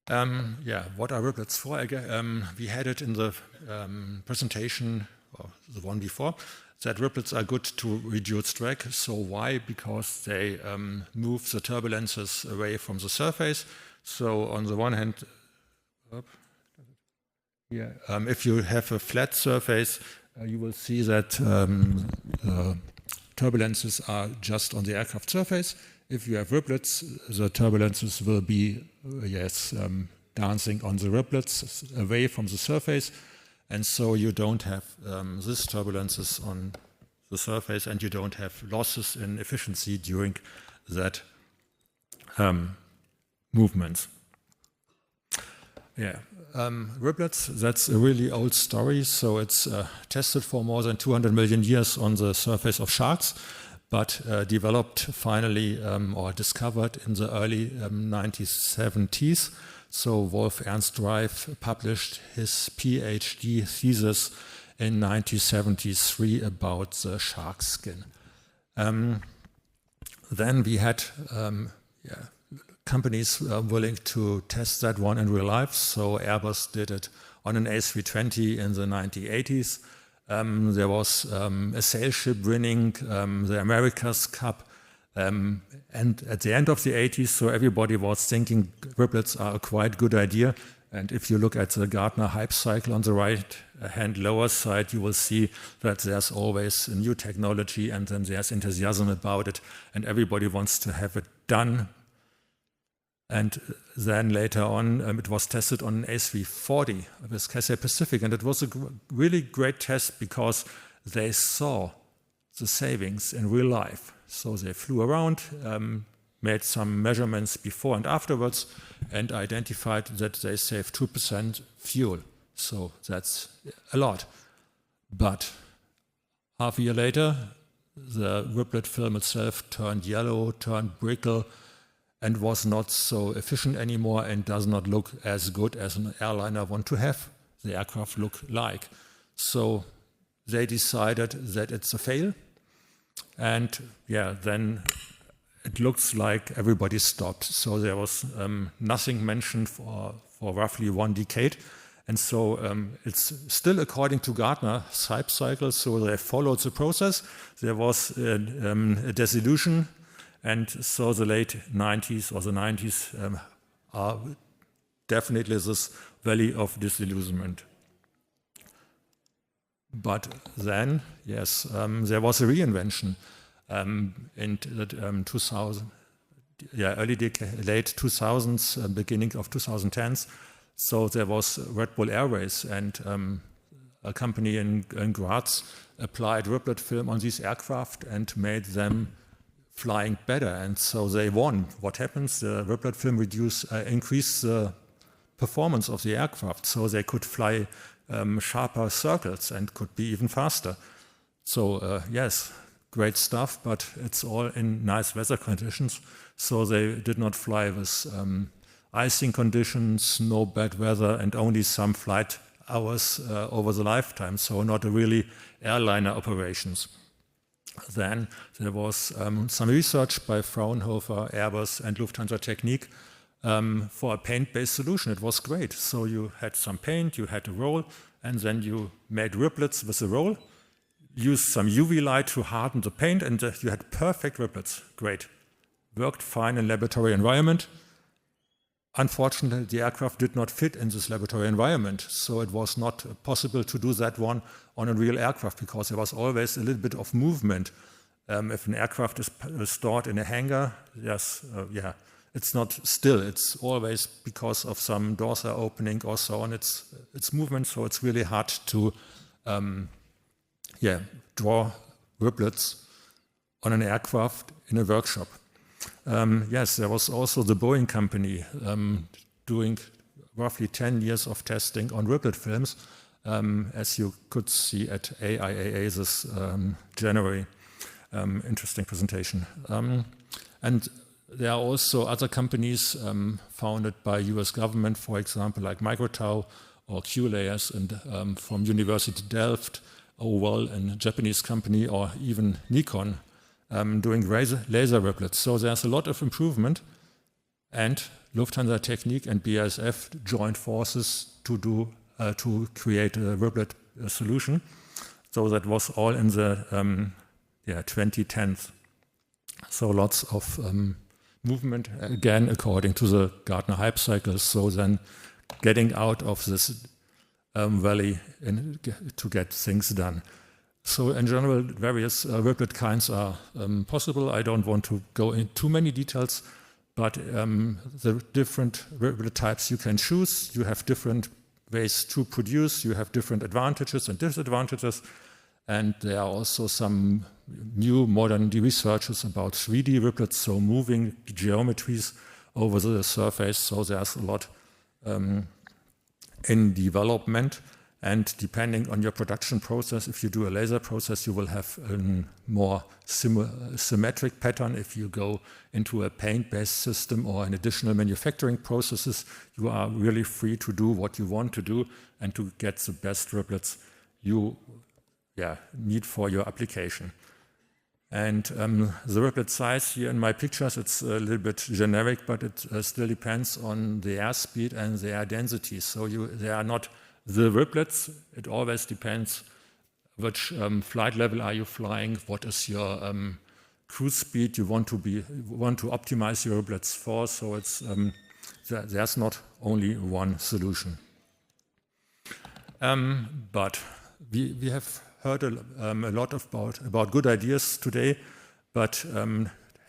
Yeah, what are riblets for? We had it in the presentation, or the one before, that riblets are good to reduce drag. So why? Because they move the turbulences away from the surface. So on the one hand, if you have a flat surface, you will see that turbulences are just on the aircraft surface. If you have riblets, the turbulences will be, dancing on the riblets away from the surface. And so you don't have these turbulences on the surface, and you don't have losses in efficiency during that movement. Yeah, riblets, that's a really old story. So it's tested for more than 200 million years on the surface of sharks, but developed finally or discovered in the early 1970s. So Wolf Ernst Reif published his PhD thesis in 1973 about the shark skin. Then we had companies willing to test that one in real life. So Airbus did it on an A320 in the 1980s. There was a sail ship winning the America's Cup. And at the end of the 80s, so everybody was thinking riblets are a quite good idea. And if you look at the Gartner hype cycle on the right-hand lower side, you will see that there's always a new technology, and then there's enthusiasm about it, and everybody wants to have it done. And then later on, it was tested on an A340 with Cathay Pacific, and it was a really great test because they saw the savings in real life. So they flew around, made some measurements before and afterwards, and identified that they saved 2% fuel. So that's a lot. But half a year later, the riblet film itself turned yellow, turned brittle, and was not so efficient anymore, and does not look as good as an airliner want to have the aircraft look like. So they decided that it's a fail. And yeah, then it looks like everybody stopped. So there was nothing mentioned for roughly 1 decade. And so it's still according to Gartner's hype cycle. So they followed the process. There was a disillusion. And so the late 90s or the 90s are definitely this valley of disillusionment. But then, yes, there was a reinvention in the 2000, early decade, late 2000s, beginning of 2010s. So there was Red Bull Airways, and a company in Graz applied riblet film on these aircraft and made them flying better, and so they won. What happens? The riblet film increased the performance of the aircraft, so they could fly sharper circles and could be even faster. So yes, great stuff, but it's all in nice weather conditions. So they did not fly with icing conditions, no bad weather, and only some flight hours over the lifetime. So not a really airliner operations. Then there was some research by Fraunhofer, Airbus, and Lufthansa Technik for a paint-based solution. It was great. So you had some paint, you had a roll, and then you made riblets with the roll, used some UV light to harden the paint, and you had perfect riblets. Great. Worked fine in laboratory environment. Unfortunately, the aircraft did not fit in this laboratory environment, so it was not possible to do that one on a real aircraft because there was always a little bit of movement. If an aircraft is stored in a hangar, it's not still. It's always because of some doors are opening or so on. It's movement, so it's really hard to draw riblets on an aircraft in a workshop. Yes, there was also the Boeing company doing roughly 10 years of testing on riblet films, as you could see at AIAA this January. Interesting presentation. And there are also other companies founded by US government, for example, like Microtau or Q-Layers and from University Delft, Owell, and a Japanese company, or even Nikon doing laser riblets. So there's a lot of improvement, and Lufthansa Technik and BASF joined forces to create a riblet solution. So that was all in the 2010s. So lots of movement, again, according to the Gartner hype cycle. So then getting out of this valley to get things done. So in general, various riblet kinds are possible. I don't want to go into too many details, but the different riblet types you can choose, you have different ways to produce, you have different advantages and disadvantages, and there are also some new modern researches about 3D riblets, so moving geometries over the surface, so there's a lot in development. And depending on your production process, if you do a laser process, you will have a more symmetric pattern. If you go into a paint-based system or an additional manufacturing processes, you are really free to do what you want to do and to get the best riblets you need for your application. And the riblet size here in my pictures, it's a little bit generic, but it still depends on the airspeed and the air density. So they are not the riblets. It always depends which flight level are you flying, what is your cruise speed you want to optimize your riblets for. So it's there's not only one solution. But we have heard a lot about good ideas today, but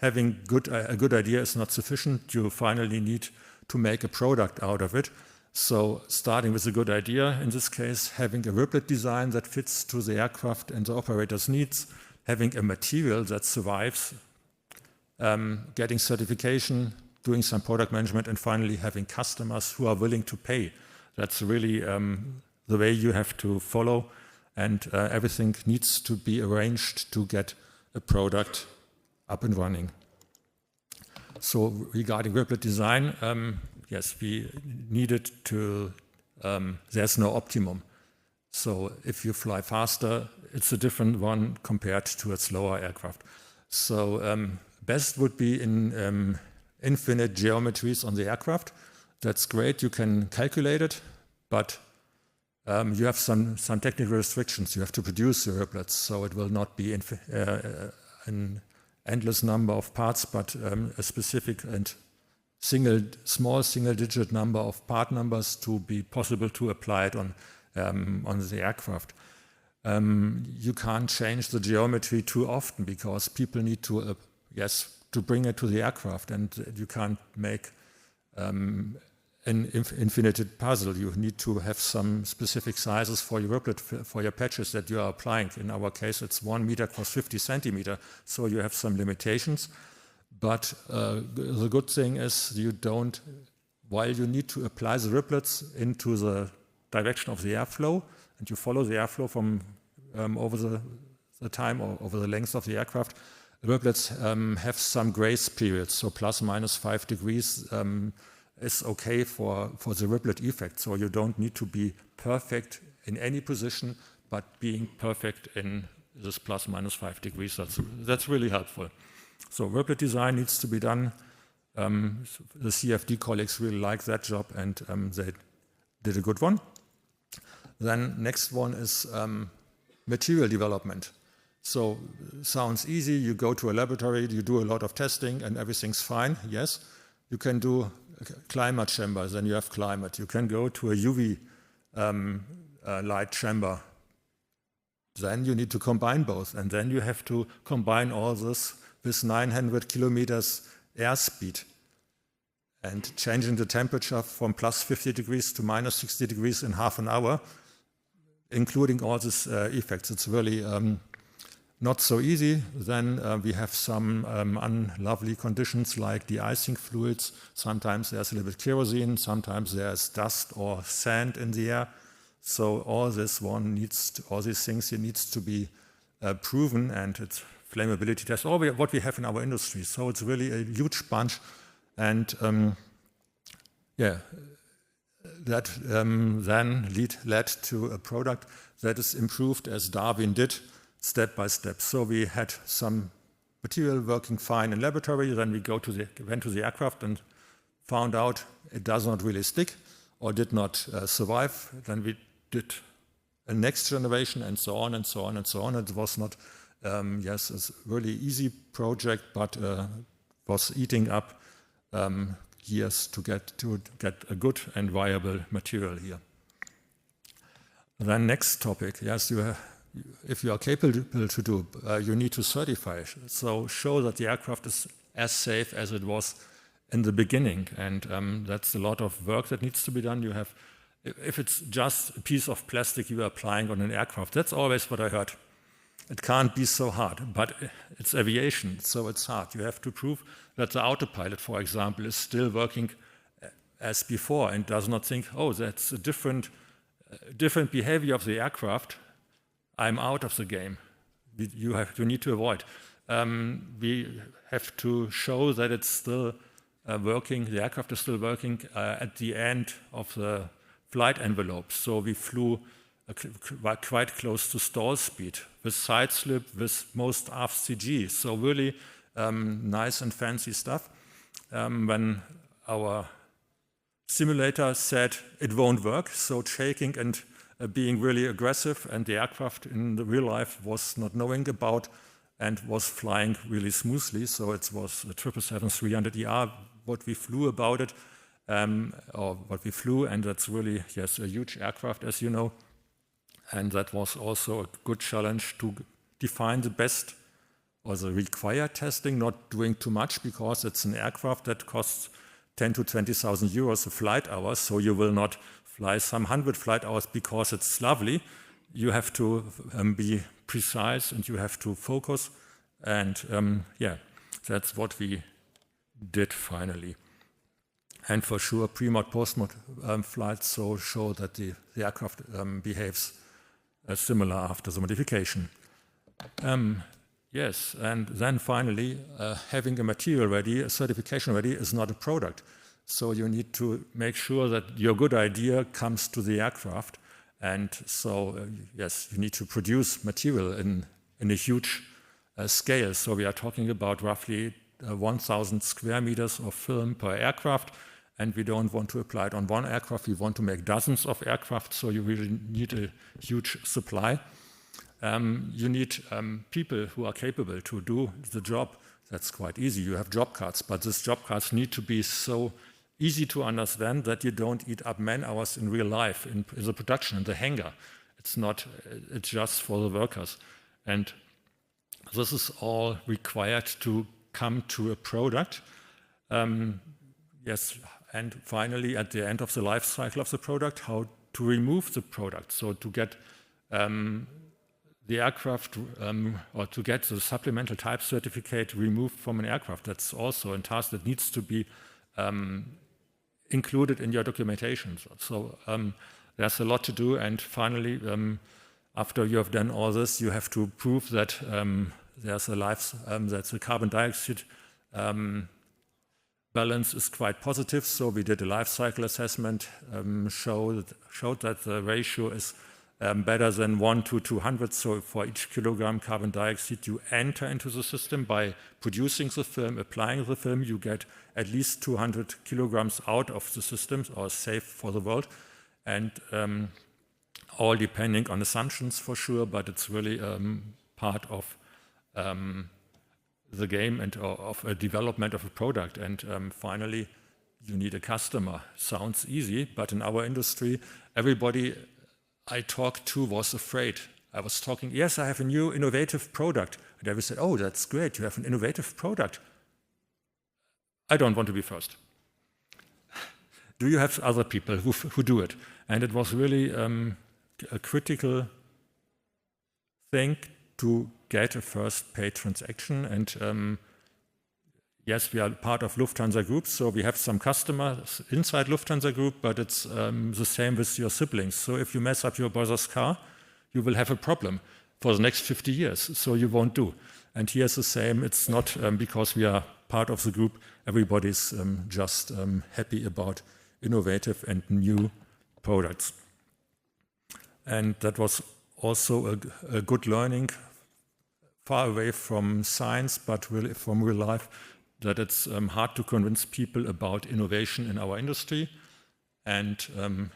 having a good idea is not sufficient. You finally need to make a product out of it. So starting with a good idea, in this case, having a riblet design that fits to the aircraft and the operator's needs, having a material that survives, getting certification, doing some product management, and finally having customers who are willing to pay. That's really the way you have to follow, and everything needs to be arranged to get a product up and running. So regarding riblet design, yes, we needed to, there's no optimum. So if you fly faster, it's a different one compared to a slower aircraft. So best would be in infinite geometries on the aircraft. That's great, you can calculate it, but you have some technical restrictions. You have to produce your riblets, so it will not be an endless number of parts, but a specific and small single-digit number of part numbers to be possible to apply it on the aircraft. You can't change the geometry too often because people need to bring it to the aircraft, and you can't make an infinite puzzle. You need to have some specific sizes for your riblet, for your patches that you are applying. In our case, it's 1 meter cross 50 centimeter, so you have some limitations. But the good thing is while you need to apply the riblets into the direction of the airflow, and you follow the airflow from over the time or over the length of the aircraft, the riblets have some grace periods, so plus minus 5 degrees is okay for the riblet effect. So you don't need to be perfect in any position, but being perfect in this plus minus 5 degrees, that's really helpful. So riblet design needs to be done. The CFD colleagues really like that job, and they did a good one. Then next one is material development. So sounds easy. You go to a laboratory, you do a lot of testing, and everything's fine. Yes, you can do climate chambers, then you have climate. You can go to a UV light chamber. Then you need to combine both, and then you have to combine all this with 900 kilometers airspeed and changing the temperature from plus 50 degrees to minus 60 degrees in half an hour, including all these effects. It's really not so easy. Then we have some unlovely conditions like de-icing fluids. Sometimes there's a little bit kerosene, sometimes there's dust or sand in the air. So all these things here needs to be proven, and it's flammability test, all what we have in our industry. So it's really a huge bunch, and that then led to a product that is improved as Darwin did, step by step. So we had some material working fine in laboratory, then we went to the aircraft and found out it does not really stick or did not survive. Then we did a next generation and so on and so on and so on. It was not, it's a really easy project, but was eating up years to get a good and viable material here. Then next topic, yes, if you are capable to do, you need to certify. So show that the aircraft is as safe as it was in the beginning, and that's a lot of work that needs to be done. If it's just a piece of plastic you are applying on an aircraft, that's always what I heard. It can't be so hard, but it's aviation, so it's hard. You have to prove that the autopilot, for example, is still working as before and does not think, oh, that's a different behavior of the aircraft. I'm out of the game. You need to avoid. We have to show that it's still working, the aircraft is still working at the end of the flight envelope. So we flew quite close to stall speed with side slip, with most AFCG. So really nice and fancy stuff. When our simulator said it won't work, so shaking and being really aggressive, and the aircraft in the real life was not knowing about and was flying really smoothly. So it was a 777-300ER, what we flew about it, or what we flew, and that's really, yes, a huge aircraft, as you know. And that was also a good challenge to define the best or the required testing, not doing too much, because it's an aircraft that costs 10 to 20,000 euros a flight hour, so you will not fly some 100 flight hours because it's lovely. You have to be precise and you have to focus, and that's what we did finally. And for sure, pre-mod, post-mod flights so show that the aircraft behaves similar after the modification. Yes, and then finally, having a material ready, a certification ready, is not a product. So you need to make sure that your good idea comes to the aircraft. And so, yes, you need to produce material in a huge scale. So we are talking about roughly 1,000 square meters of film per aircraft. And we don't want to apply it on one aircraft. We want to make dozens of aircraft. So you really need a huge supply. You need people who are capable to do the job. That's quite easy. You have job cards, but these job cards need to be so easy to understand that you don't eat up man hours in real life, in the production, in the hangar. It's just for the workers. And this is all required to come to a product. Yes, and finally, at the end of the life cycle of the product, how to remove the product. So to get the aircraft or to get the supplemental type certificate removed from an aircraft, that's also a task that needs to be included in your documentation. So there's a lot to do, and finally, after you have done all this, you have to prove that there's a that the carbon dioxide balance is quite positive. So we did a life cycle assessment, showed that the ratio is better than 1 to 200. So for each kilogram carbon dioxide you enter into the system by producing the film, applying the film, you get at least 200 kilograms out of the system, or safe for the world. And all depending on assumptions for sure, but it's really part of the game and of a development of a product. And finally, you need a customer. Sounds easy, but in our industry, everybody I talked to was afraid. I was talking, yes, I have a new innovative product. And everybody said, oh, that's great, you have an innovative product. I don't want to be first. Do you have other people who do it? And it was really a critical thing to get a first paid transaction. And yes, we are part of Lufthansa Group, so we have some customers inside Lufthansa Group, but it's the same with your siblings. So if you mess up your brother's car, you will have a problem for the next 50 years, so you won't do. And here's the same. It's not because we are part of the group, everybody's just happy about innovative and new products. And that was also a good learning, far away from science, but really from real life, that it's hard to convince people about innovation in our industry. And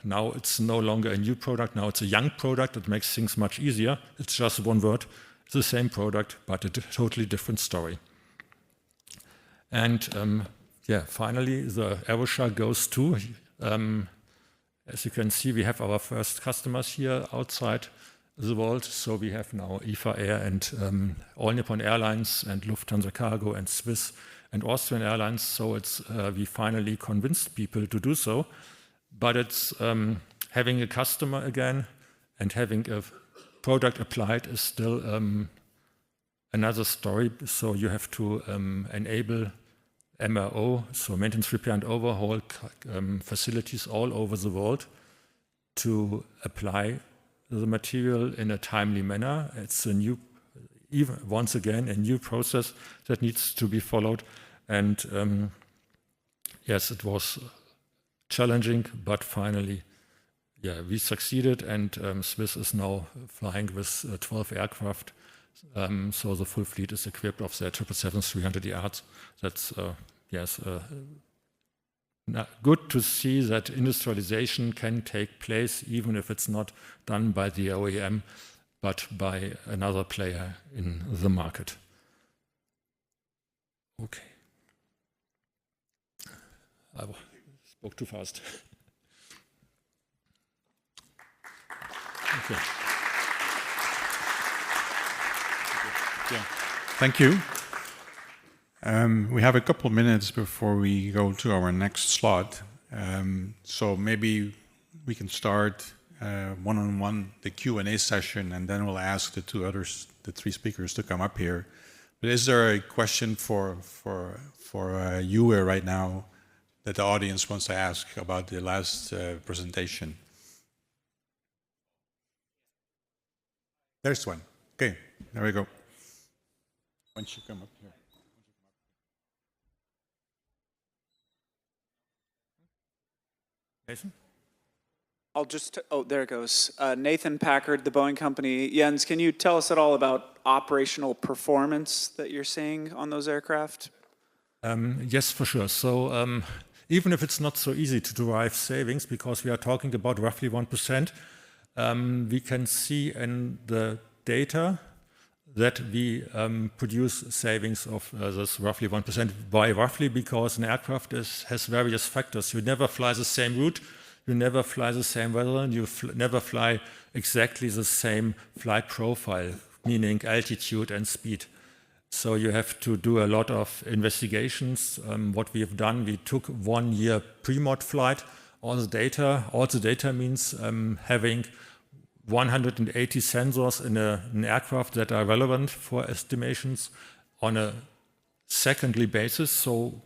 now it's no longer a new product, now it's a young product. It makes things much easier. It's just one word. It's the same product, but a totally different story. And yeah, finally, the AEROSHARK goes to, as you can see, we have our first customers here outside the world. So we have now IFA Air and All Nippon Airlines and Lufthansa Cargo and Swiss and Austrian Airlines. So it's we finally convinced people to do so. But it's having a customer again and having a product applied is still another story. So you have to enable MRO, so maintenance, repair and overhaul facilities all over the world to apply the material in a timely manner. It's a new, even once again, a new process that needs to be followed. And yes, it was challenging, but finally, yeah, we succeeded, and Swiss is now flying with 12 aircraft. So the full fleet is equipped of their 777-300ERs. That's yes, good to see that industrialization can take place, even if it's not done by the OEM, but by another player in the market. Okay. I spoke too fast. Okay. Yeah. Thank you. We have a couple minutes before we go to our next slot. So maybe we can start one-on-one the Q&A session, and then we'll ask the three speakers to come up here. But is there a question for you right now that the audience wants to ask about the last presentation? There's one. Okay, there we go. Why don't you come up here? Nathan? I'll just, oh, there it goes. Nathan Packard, the Boeing company. Jens, can you tell us at all about operational performance that you're seeing on those aircraft? Yes, for sure. So even if it's not so easy to derive savings, because we are talking about roughly 1%, we can see in the data that we produce savings of this roughly 1%. Why roughly? Because an aircraft has various factors. You never fly the same route, you never fly the same weather, and you never fly exactly the same flight profile, meaning altitude and speed. So you have to do a lot of investigations. What we have done, we took 1 year pre-mod flight, all the data means having 180 sensors in an aircraft that are relevant for estimations on a secondly basis. So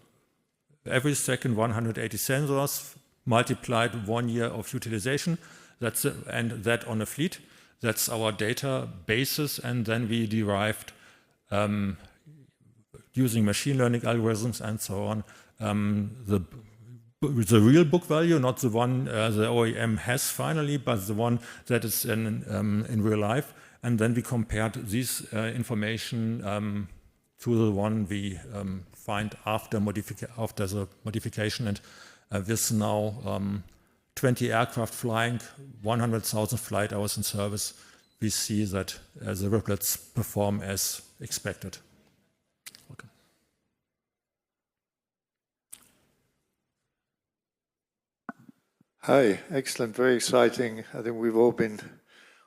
every second 180 sensors multiplied 1 year of utilization. And that on a fleet. That's our data basis. And then we derived, using machine learning algorithms and so on, the real book value, not the one the OEM has finally, but the one that is in real life. And then we compared this information to the one we find after the modification. And with now 20 aircraft flying, 100,000 flight hours in service, we see that the RIBLETS perform as expected. Okay. Hi, excellent, very exciting. I think we've all been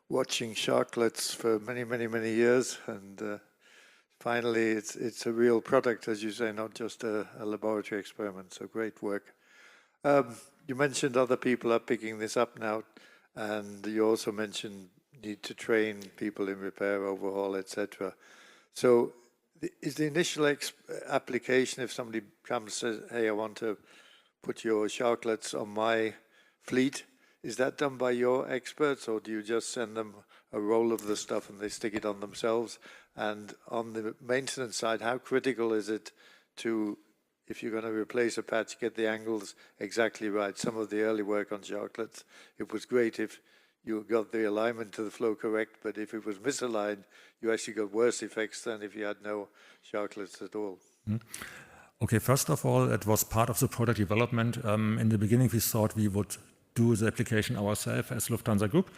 watching sharklets for many, many, many years, and finally it's a real product, as you say, not just a laboratory experiment, so great work. You mentioned other people are picking this up now, and you also mentioned need to train people in repair, overhaul, etc. So is the initial application, if somebody comes and says, hey, I want to put your sharklets on my fleet, is that done by your experts, or do you just send them a roll of the stuff and they stick it on themselves? And on the maintenance side, how critical is it to, if you're going to replace a patch, get the angles exactly right? Some of the early work on sharklets, it was great if you got the alignment to the flow correct, but if it was misaligned, you actually got worse effects than if you had no sharklets at all. Okay, first of all, it was part of the product development. In the beginning, we thought we would do the application ourselves as Lufthansa Group.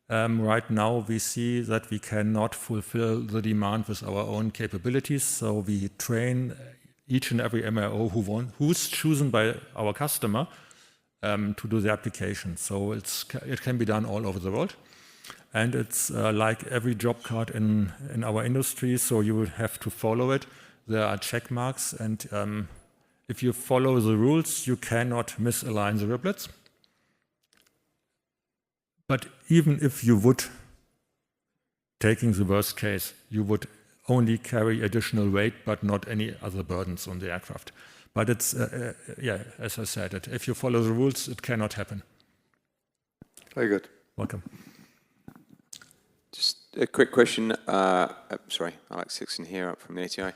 Right now, we see that we cannot fulfill the demand with our own capabilities, so we train each and every MRO who's chosen by our customer to do the application. So it can be done all over the world. And it's like every job card in our industry, so you will have to follow it. There are check marks, and if you follow the rules, you cannot misalign the riblets. But even if you would, taking the worst case, you would only carry additional weight, but not any other burdens on the aircraft. But it's, yeah, as I said, if you follow the rules, it cannot happen. Very good. Welcome. Just a quick question. Sorry, Alex Hickson here up from the ATI.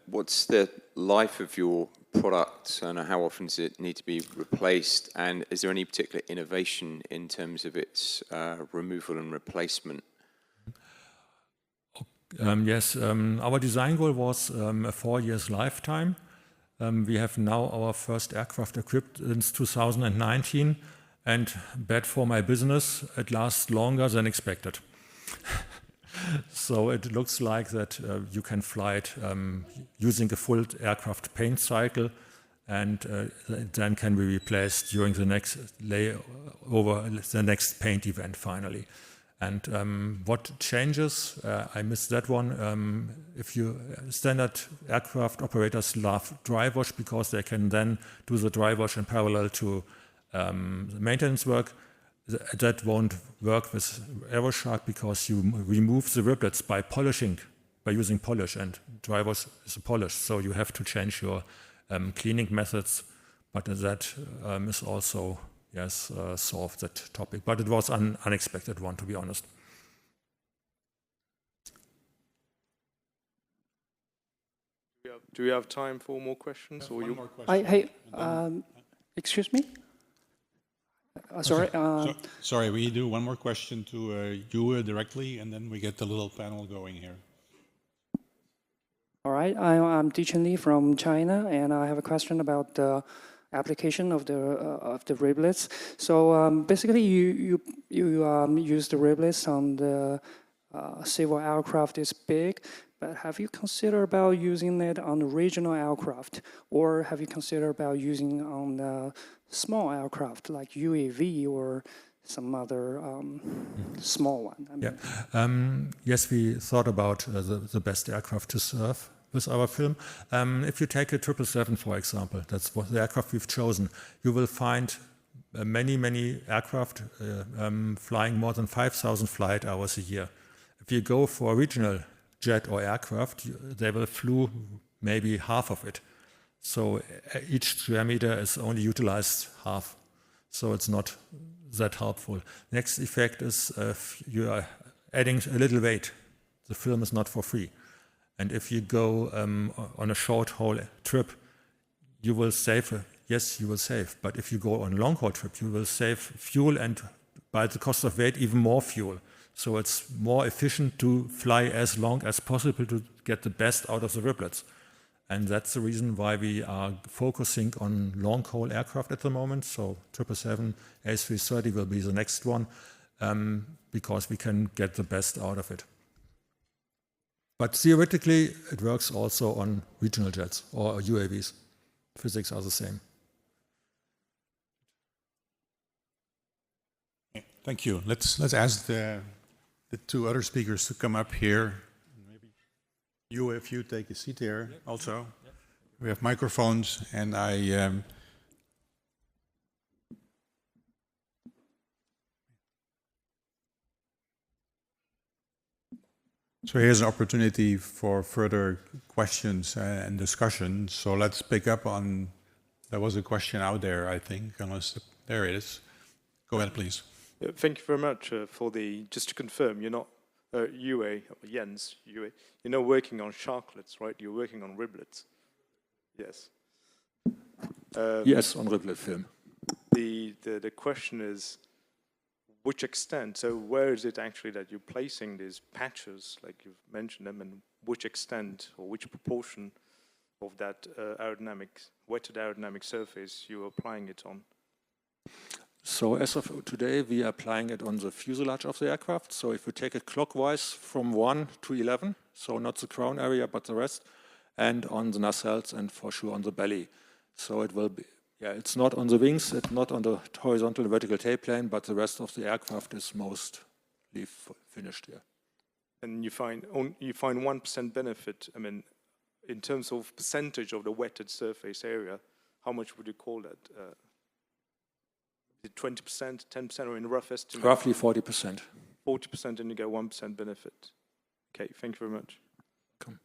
What's the life of your product, and how often does it need to be replaced? And is there any particular innovation in terms of its removal and replacement? Yes, our design goal was a 4 years lifetime. We have now our first aircraft equipped since 2019, and bad for my business, it lasts longer than expected. So it looks like that you can fly it using a full aircraft paint cycle, and then can be replaced during the next the next paint event finally. And what changes? I missed that one. If you standard aircraft operators love dry wash because they can then do the dry wash in parallel to the maintenance work. That won't work with AEROSHARK because you remove the riblets by polishing, by using polish, and dry wash is a polish, so you have to change your cleaning methods. But that is also, yes, solved that topic. But it was an unexpected one, to be honest. Do we have time for more questions? Or you? more question. Hey, excuse me? Sorry. Sorry, we do one more question to you directly, and then we get the little panel going here. All right. I'm Dichen Li from China, and I have a question about the application of the riblets. So basically, you use the riblets on the civil aircraft is big, but have you considered about using it on the regional aircraft, or have you considered about using on the small aircraft like UAV or some other small one? I mean, yeah. Yes, we thought about the best aircraft to serve with our film. If you take a 777, for example, that's what the aircraft we've chosen, you will find many aircraft flying more than 5,000 flight hours a year. If you go for a regional jet or aircraft, they will flew maybe half of it. So each square meter is only utilized half. So it's not that helpful. Next effect is if you are adding a little weight, the film is not for free. And if you go on a short haul trip, you will save, yes, you will save. But if you go on a long haul trip, you will save fuel, and by the cost of weight, even more fuel. So it's more efficient to fly as long as possible to get the best out of the riblets. And that's the reason why we are focusing on long-haul aircraft at the moment. So 777, A330 will be the next one, because we can get the best out of it. But theoretically, it works also on regional jets or UAVs. Physics are the same. Thank you. Let's ask the two other speakers to come up here. Maybe you, if you take a seat here, also. We have microphones, and So here's an opportunity for further questions and discussion. So let's pick up on, there was a question out there, I think, unless, there it is. Go ahead, please. Thank you very much for the, just to confirm, you're not, Jens-Uwe, you're not working on sharklets, right? You're working on riblets. Yes. Yes, on riblet film. The question is, which extent, so where is it actually that you're placing these patches, like you've mentioned them, and which extent or which proportion of that wetted aerodynamic surface you're applying it on? So as of today, we are applying it on the fuselage of the aircraft. So if we take it clockwise from 1 to 11, so not the crown area, but the rest, and on the nacelles and for sure on the belly. So it will be, yeah, it's not on the wings, it's not on the horizontal and vertical tailplane, but the rest of the aircraft is mostly finished here. And you find 1% benefit, I mean, in terms of percentage of the wetted surface area, how much would you call that? Is it 20%, 10%, or in rough estimate? Roughly 40%. 40% and you get 1% benefit. Okay, thank you very much. Welcome.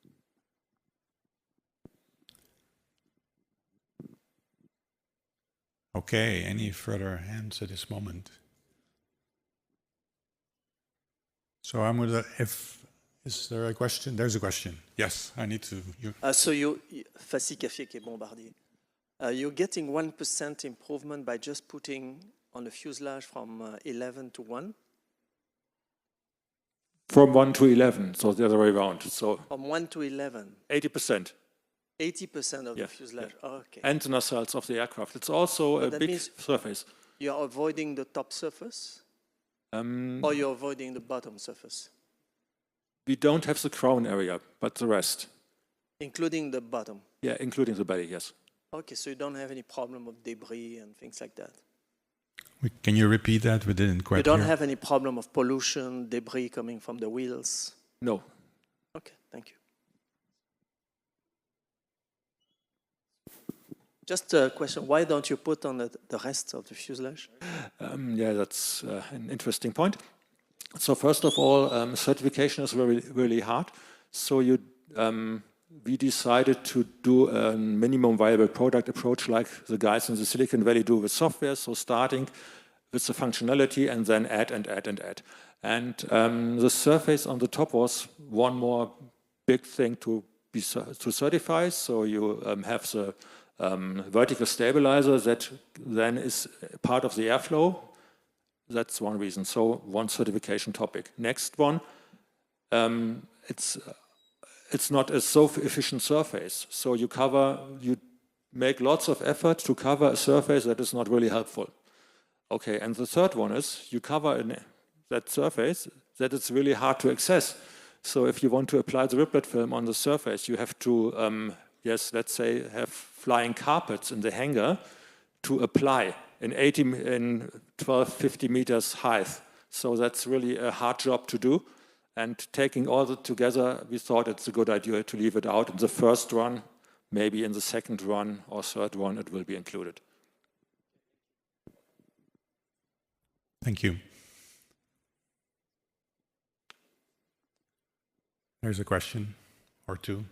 Okay, any further hands at this moment? So I'm going to, is there a question? There's a question. Yes, I need to. So Fassi Café Bombardier. You're getting 1% improvement by just putting on the fuselage from 11 to 1? From 1 to 11, so the other way around. So From 1 to 11? 80%. 80% of the fuselage? Yeah. Oh, okay. And the nacelles of the aircraft. It's also a big surface. You're avoiding the top surface? Or you're avoiding the bottom surface? We don't have the crown area, but the rest. Including the bottom? Yeah, including the belly, yes. Okay, so you don't have any problem of debris and things like that? Can you repeat that? We didn't quite You don't hear. have any problem of pollution, debris coming from the wheels? No. Okay, thank you. Just a question, why don't you put on the rest of the fuselage? Yeah, that's an interesting point. So first of all, certification is really hard. So we decided to do a minimum viable product approach like the guys in the Silicon Valley do with software. So starting with the functionality and then add and add and add. And the surface on the top was one more big thing to certify. So you have the vertical stabilizer that then is part of the airflow. That's one reason. So one certification topic. Next one, it's not a so efficient surface. So you make lots of effort to cover a surface that is not really helpful. Okay, and the third one is you cover that surface that it's really hard to access. So if you want to apply the riblet film on the surface, you have to, let's say, have flying carpets in the hangar to apply in 12, 50 meters height. So that's really a hard job to do. And taking all that together, we thought it's a good idea to leave it out in the first run. Maybe in the second run or third run, it will be included. Thank you. There's a question or two.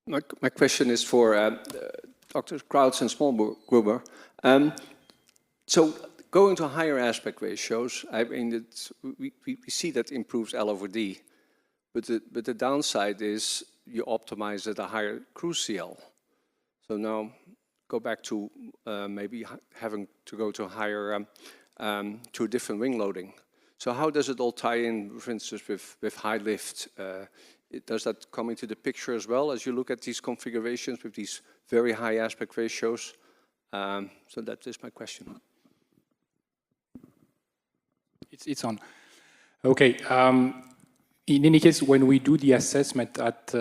My question is for Dr. Krauts and Schmollgruber. So going to higher aspect ratios, I mean, we see that improves L over D, but the downside is you optimize at a higher cruise CL. So now go back to maybe having to go to a higher, to a different wing loading. So how does it all tie in, for instance, with high lift? Does that come into the picture as well as you look at these configurations with these very high aspect ratios? So that is my question. It's on. Okay. In any case, when we do the assessment at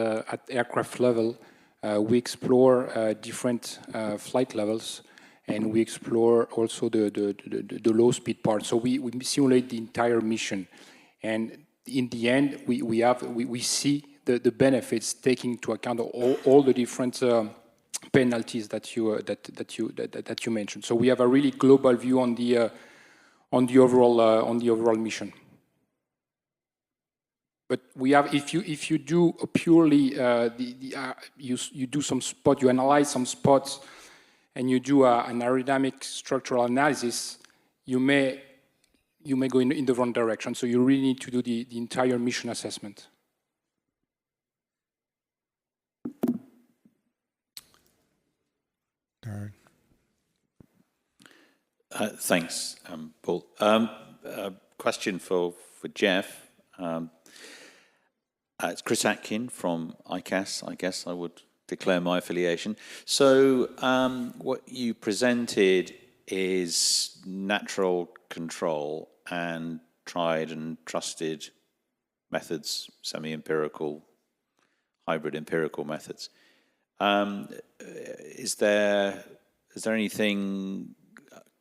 aircraft level, we explore different flight levels, and we explore also the low speed part. So we simulate the entire mission, and in the end, we see the benefits taking into account all the different penalties that you mentioned. So we have a really global view on on the overall mission. But we have, if you do purely you do some spot, you analyze some spots, and you do an aerodynamic structural analysis, you may go in the wrong direction. So you really need to do the entire mission assessment. Thanks, Paul. Question for Jeff. It's Chris Atkin from ICAS. I guess I would declare my affiliation. So what you presented is natural control and tried and trusted methods, semi-empirical, hybrid empirical methods. Is there anything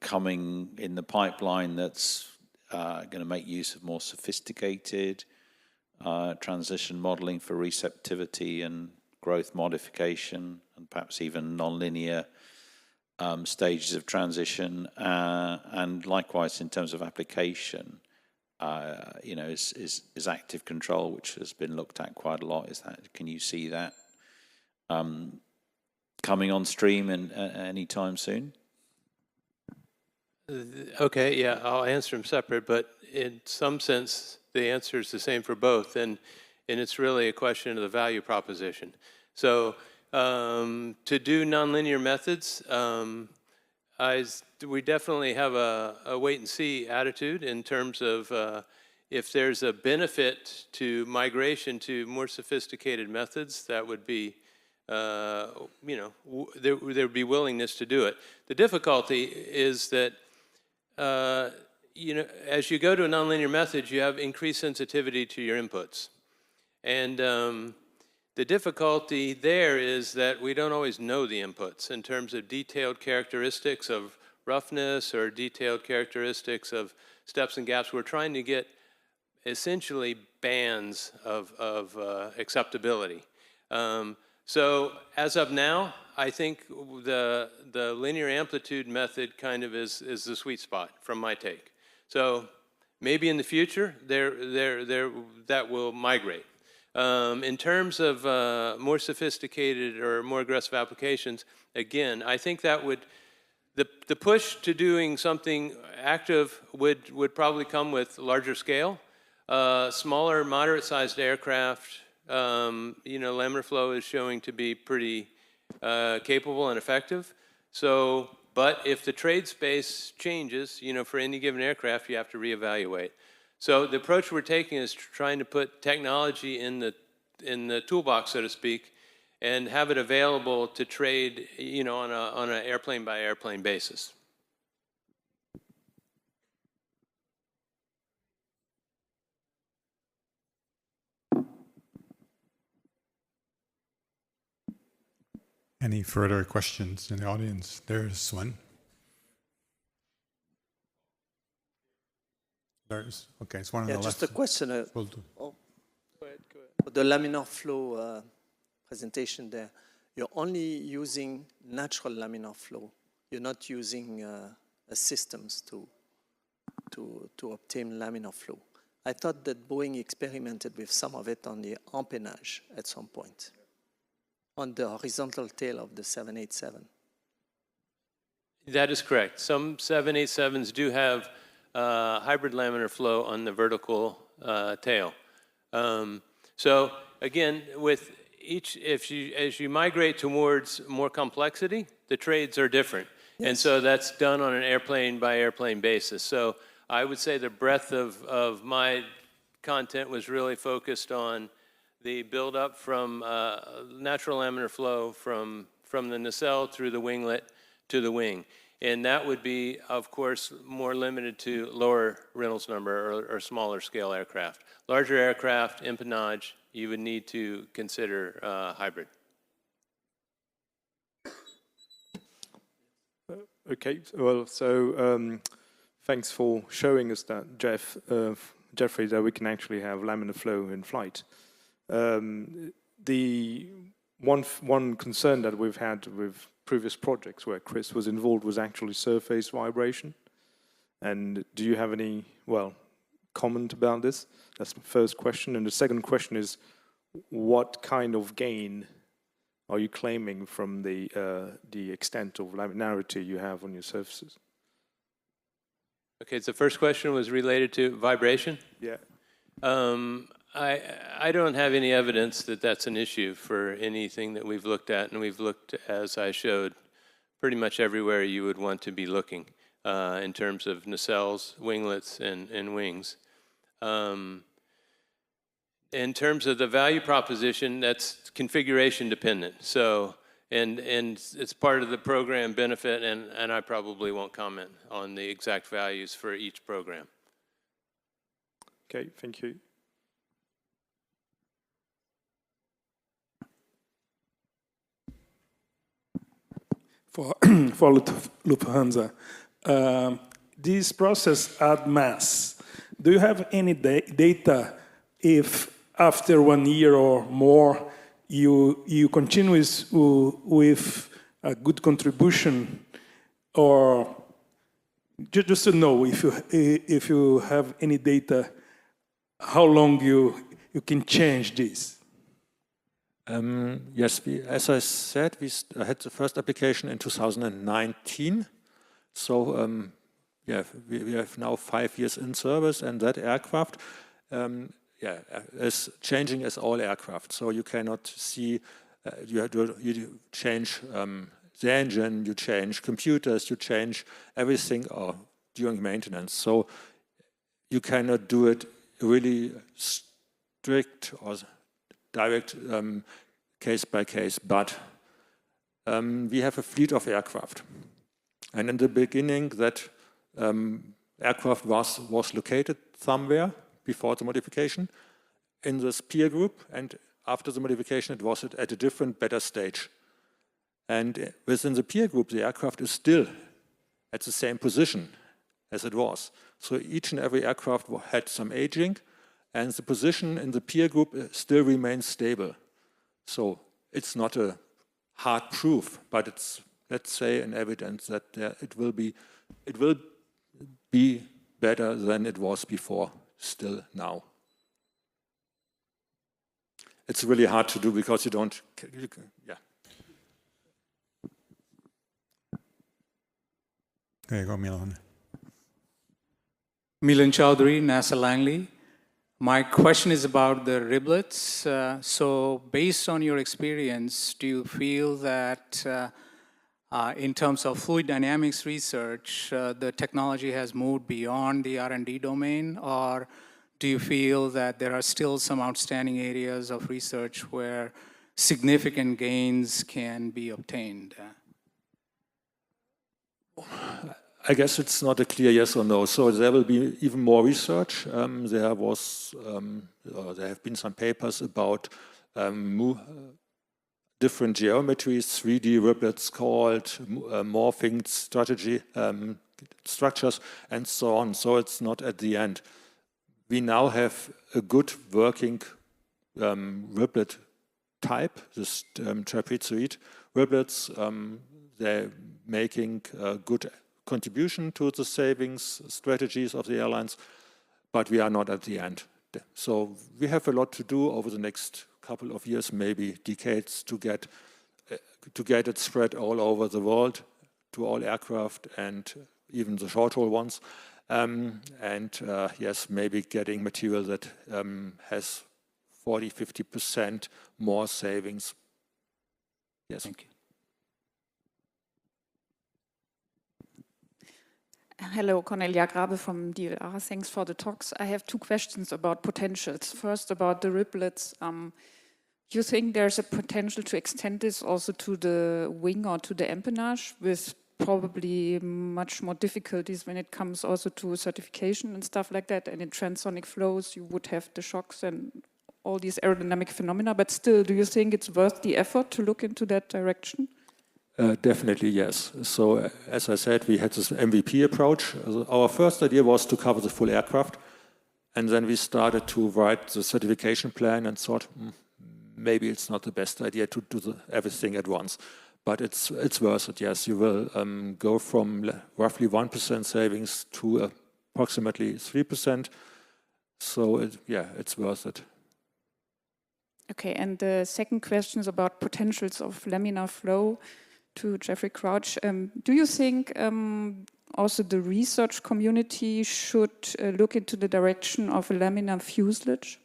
coming in the pipeline that's going to make use of more sophisticated transition modeling for receptivity and growth modification, and perhaps even nonlinear stages of transition, and likewise in terms of application, is active control, which has been looked at quite a lot. Can you see that coming on stream any time soon? Okay, yeah, I'll answer them separate, but in some sense, the answer is the same for both, and it's really a question of the value proposition. So to do nonlinear methods, we definitely have a wait-and-see attitude in terms of if there's a benefit to migration to more sophisticated methods, that would be, there would be willingness to do it. The difficulty is that as you go to a nonlinear method, you have increased sensitivity to your inputs. And the difficulty there is that we don't always know the inputs in terms of detailed characteristics of roughness or detailed characteristics of steps and gaps. We're trying to get essentially bands of acceptability. So as of now, I think the linear amplitude method kind of is the sweet spot from my take. So maybe in the future that will migrate. In terms of more sophisticated or more aggressive applications, again, I think that would the push to doing something active would probably come with larger scale, smaller, moderate-sized aircraft. Laminar flow is showing to be pretty capable and effective. So, but if the trade space changes, for any given aircraft, you have to reevaluate. So the approach we're taking is trying to put technology in the toolbox, so to speak, and have it available to trade, on an airplane by airplane basis. Any further questions in the audience? There's one. Okay, it's one on the left. Just a question. We'll do. Go ahead. The laminar flow presentation there, you're only using natural laminar flow. You're not using systems to obtain laminar flow. I thought that Boeing experimented with some of it on the empennage at some point, on the horizontal tail of the 787. That is correct. Some 787s do have hybrid laminar flow on the vertical tail. So again, with as you migrate towards more complexity, the trades are different. Yes. And so that's done on an airplane by airplane basis. So I would say the breadth of my content was really focused on the build-up from natural laminar flow from the nacelle through the winglet to the wing. And that would be, of course, more limited to lower Reynolds number or smaller scale aircraft. Larger aircraft, empennage, you would need to consider hybrid. Okay, well, so thanks for showing us that, Jeffrey, that we can actually have laminar flow in flight. The one concern that we've had with previous projects where Chris was involved was actually surface vibration. And do you have any, comment about this? That's my first question. And the second question is, what kind of gain are you claiming from the extent of laminarity you have on your surfaces? Okay, so the first question was related to vibration? Yeah. I don't have any evidence that that's an issue for anything that we've looked at, and we've looked, as I showed, pretty much everywhere you would want to be looking in terms of nacelles, winglets, and wings. In terms of the value proposition, that's configuration dependent. So, and it's part of the program benefit, and I probably won't comment on the exact values for each program. Okay, thank you. For Lufthansa, this process add mass. Do you have any data if after 1 year or more you continue with a good contribution, or just to know if you have any data how long you can change this? Yes, as I said, we had the first application in 2019. So we have now 5 years in service, and that aircraft is changing as all aircraft. So you cannot see, you change the engine, you change computers, you change everything during maintenance. So you cannot do it really strict or direct case by case, but we have a fleet of aircraft. And in the beginning, that aircraft was located somewhere before the modification in this peer group, and after the modification, it was at a different, better stage. And within the peer group, the aircraft is still at the same position as it was. So each and every aircraft had some aging, and the position in the peer group still remains stable. So it's not a hard proof, but it's, let's say, an evidence that it will be better than it was before, still now. It's really hard to do because you don't, yeah. There you go, Milan. Milan Chowdhury, NASA Langley. My question is about the riblets. So based on your experience, do you feel that in terms of fluid dynamics research, the technology has moved beyond the R&D domain, or do you feel that there are still some outstanding areas of research where significant gains can be obtained? I guess it's not a clear yes or no. So there will be even more research. There have been some papers about different geometries, 3D riblets called, morphing structures, and so on. So it's not at the end. We now have a good working riblet type, this trapezoid riblets. They're making good contribution to the savings strategies of the airlines, but we are not at the end. So we have a lot to do over the next couple of years, maybe decades, to get it spread all over the world to all aircraft and even the short-haul ones. Yes, maybe getting material that has 40–50% more savings. Yes. Thank you. Hello, Cornelia Grabe from DLR. Thanks for the talks. I have two questions about potentials. First, about the riblets. You think there's a potential to extend this also to the wing or to the empennage with probably much more difficulties when it comes also to certification and stuff like that, and in transonic flows you would have the shocks and all these aerodynamic phenomena, but still, do you think it's worth the effort to look into that direction? Definitely, yes. So, as I said, we had this MVP approach. Our first idea was to cover the full aircraft, and then we started to write the certification plan and thought, maybe it's not the best idea to do everything at once. but it's worth it. Yes, you will go from roughly 1% savings to approximately 3%. So it's worth it. Okay, and the second question is about potentials of laminar flow to Jeffrey Crouch. Do you think also the research community should look into the direction of a laminar fuselage?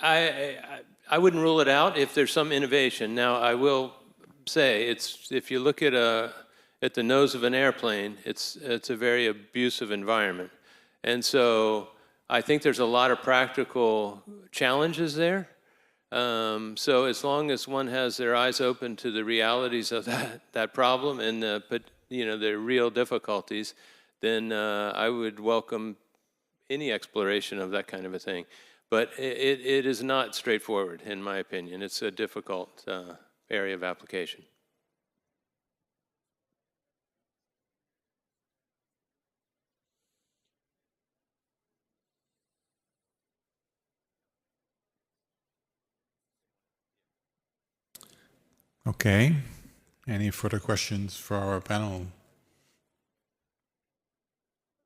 I wouldn't rule it out if there's some innovation. Now, I will say, if you look at the nose of an airplane, it's a very abusive environment. And so I think there's a lot of practical challenges there. So as long as one has their eyes open to the realities of that problem and the real difficulties, then I would welcome any exploration of that kind of a thing. But it is not straightforward, in my opinion. It's a difficult area of application. Okay. Any further questions for our panel?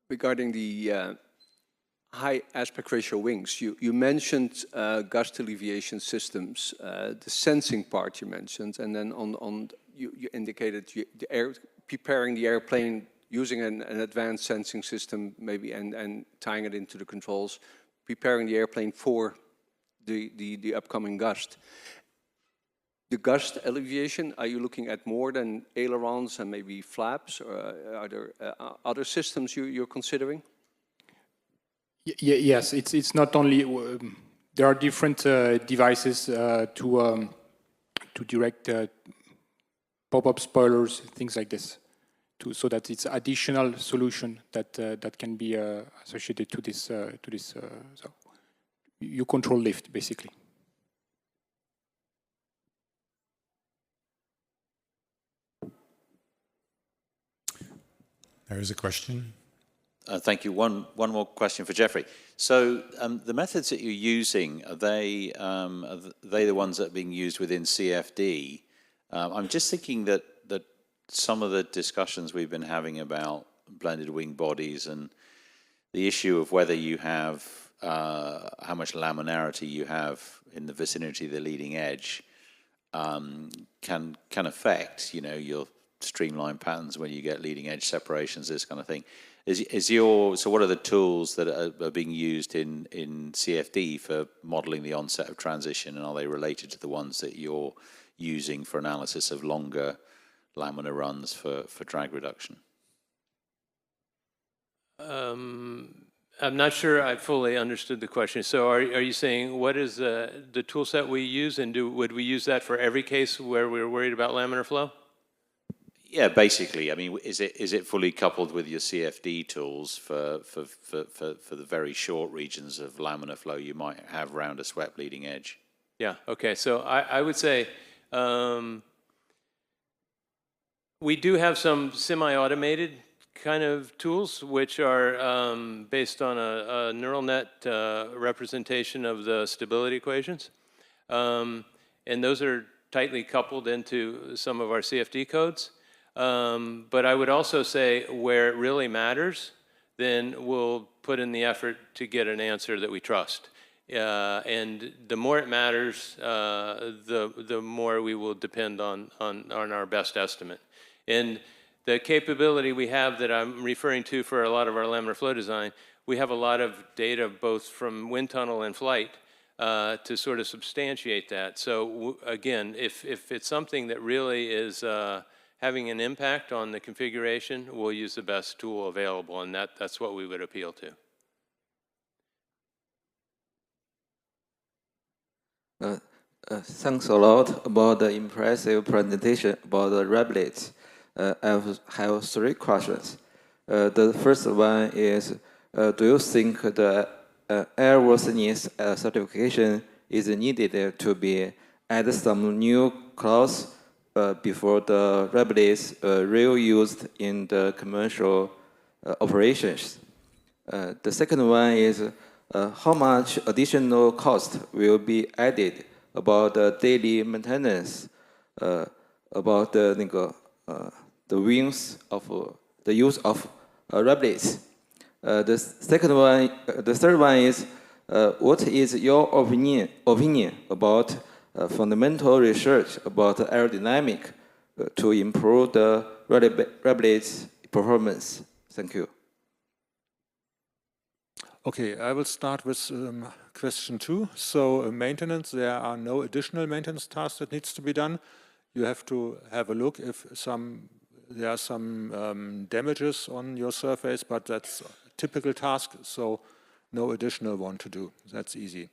Regarding the high aspect ratio wings, you mentioned gust alleviation systems, the sensing part you mentioned, and then you indicated preparing the airplane using an advanced sensing system maybe and tying it into the controls, preparing the airplane for the upcoming gust. The gust alleviation, are you looking at more than ailerons and maybe flaps, or are there other systems you're considering? Yes, it's not only, there are different devices to direct pop-up spoilers, things like this, so that it's additional solution that can be associated to this, so you control lift, basically. There is a question. Thank you. One more question for Jeffrey. So the methods that you're using, are they the ones that are being used within CFD? I'm just thinking that some of the discussions we've been having about blended wing bodies and the issue of whether you have how much laminarity you have in the vicinity of the leading edge can affect, your streamline patterns when you get leading edge separations, this kind of thing. So what are the tools that are being used in CFD for modeling the onset of transition, and are they related to the ones that you're using for analysis of longer laminar runs for drag reduction? I'm not sure I fully understood the question. So are you saying what is the tool set we use, and would we use that for every case where we're worried about laminar flow? Yeah, basically. I mean, is it fully coupled with your CFD tools for the very short regions of laminar flow you might have around a swept leading edge? Yeah. Okay. So I would say we do have some semi-automated kind of tools which are based on a neural net representation of the stability equations, and those are tightly coupled into some of our CFD codes. But I would also say where it really matters, then we'll put in the effort to get an answer that we trust. And the more it matters, the more we will depend on our best estimate. And the capability we have that I'm referring to for a lot of our laminar flow design, we have a lot of data both from wind tunnel and flight to sort of substantiate that. So again, if it's something that really is having an impact on the configuration, we'll use the best tool available, and that's what we would appeal to. Thanks a lot about the impressive presentation about the RIBLETS. I have three questions. The first one is, do you think the airworthiness certification is needed to be add some new clause before the RIBLETS real used in the commercial operations? The second one is, how much additional cost will be added about the daily maintenance, about the wings of the use of riblets. The third one is, what is your opinion about fundamental research about aerodynamic to improve the riblets performance? Thank you. Okay, I will start with question 2. So maintenance, there are no additional maintenance tasks that needs to be done. You have to have a look if there are some damages on your surface, but that's a typical task, so no additional one to do. That's easy.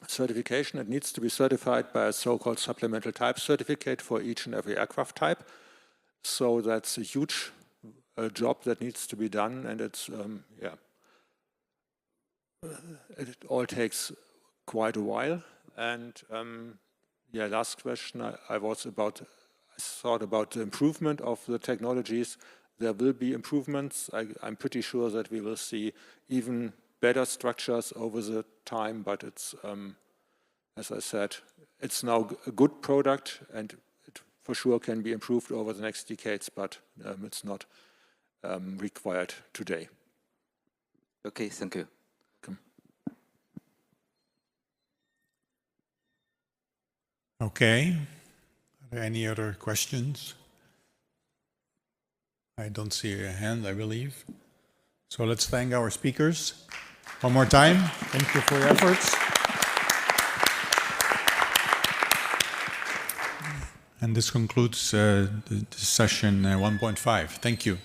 Certification, it needs to be certified by a so-called supplemental type certificate for each and every aircraft type. So that's a huge job that needs to be done, and it's, it all takes quite a while. And last question, I thought about the improvement of the technologies. There will be improvements. I'm pretty sure that we will see even better structures over the time, but it's, as I said, it's now a good product, and it for sure can be improved over the next decades, but it's not required today. Okay, thank you. Welcome. Okay. Are there any other questions? I don't see a hand, I believe. So let's thank our speakers one more time. Thank you for your efforts. And this concludes the session 1.5. Thank you.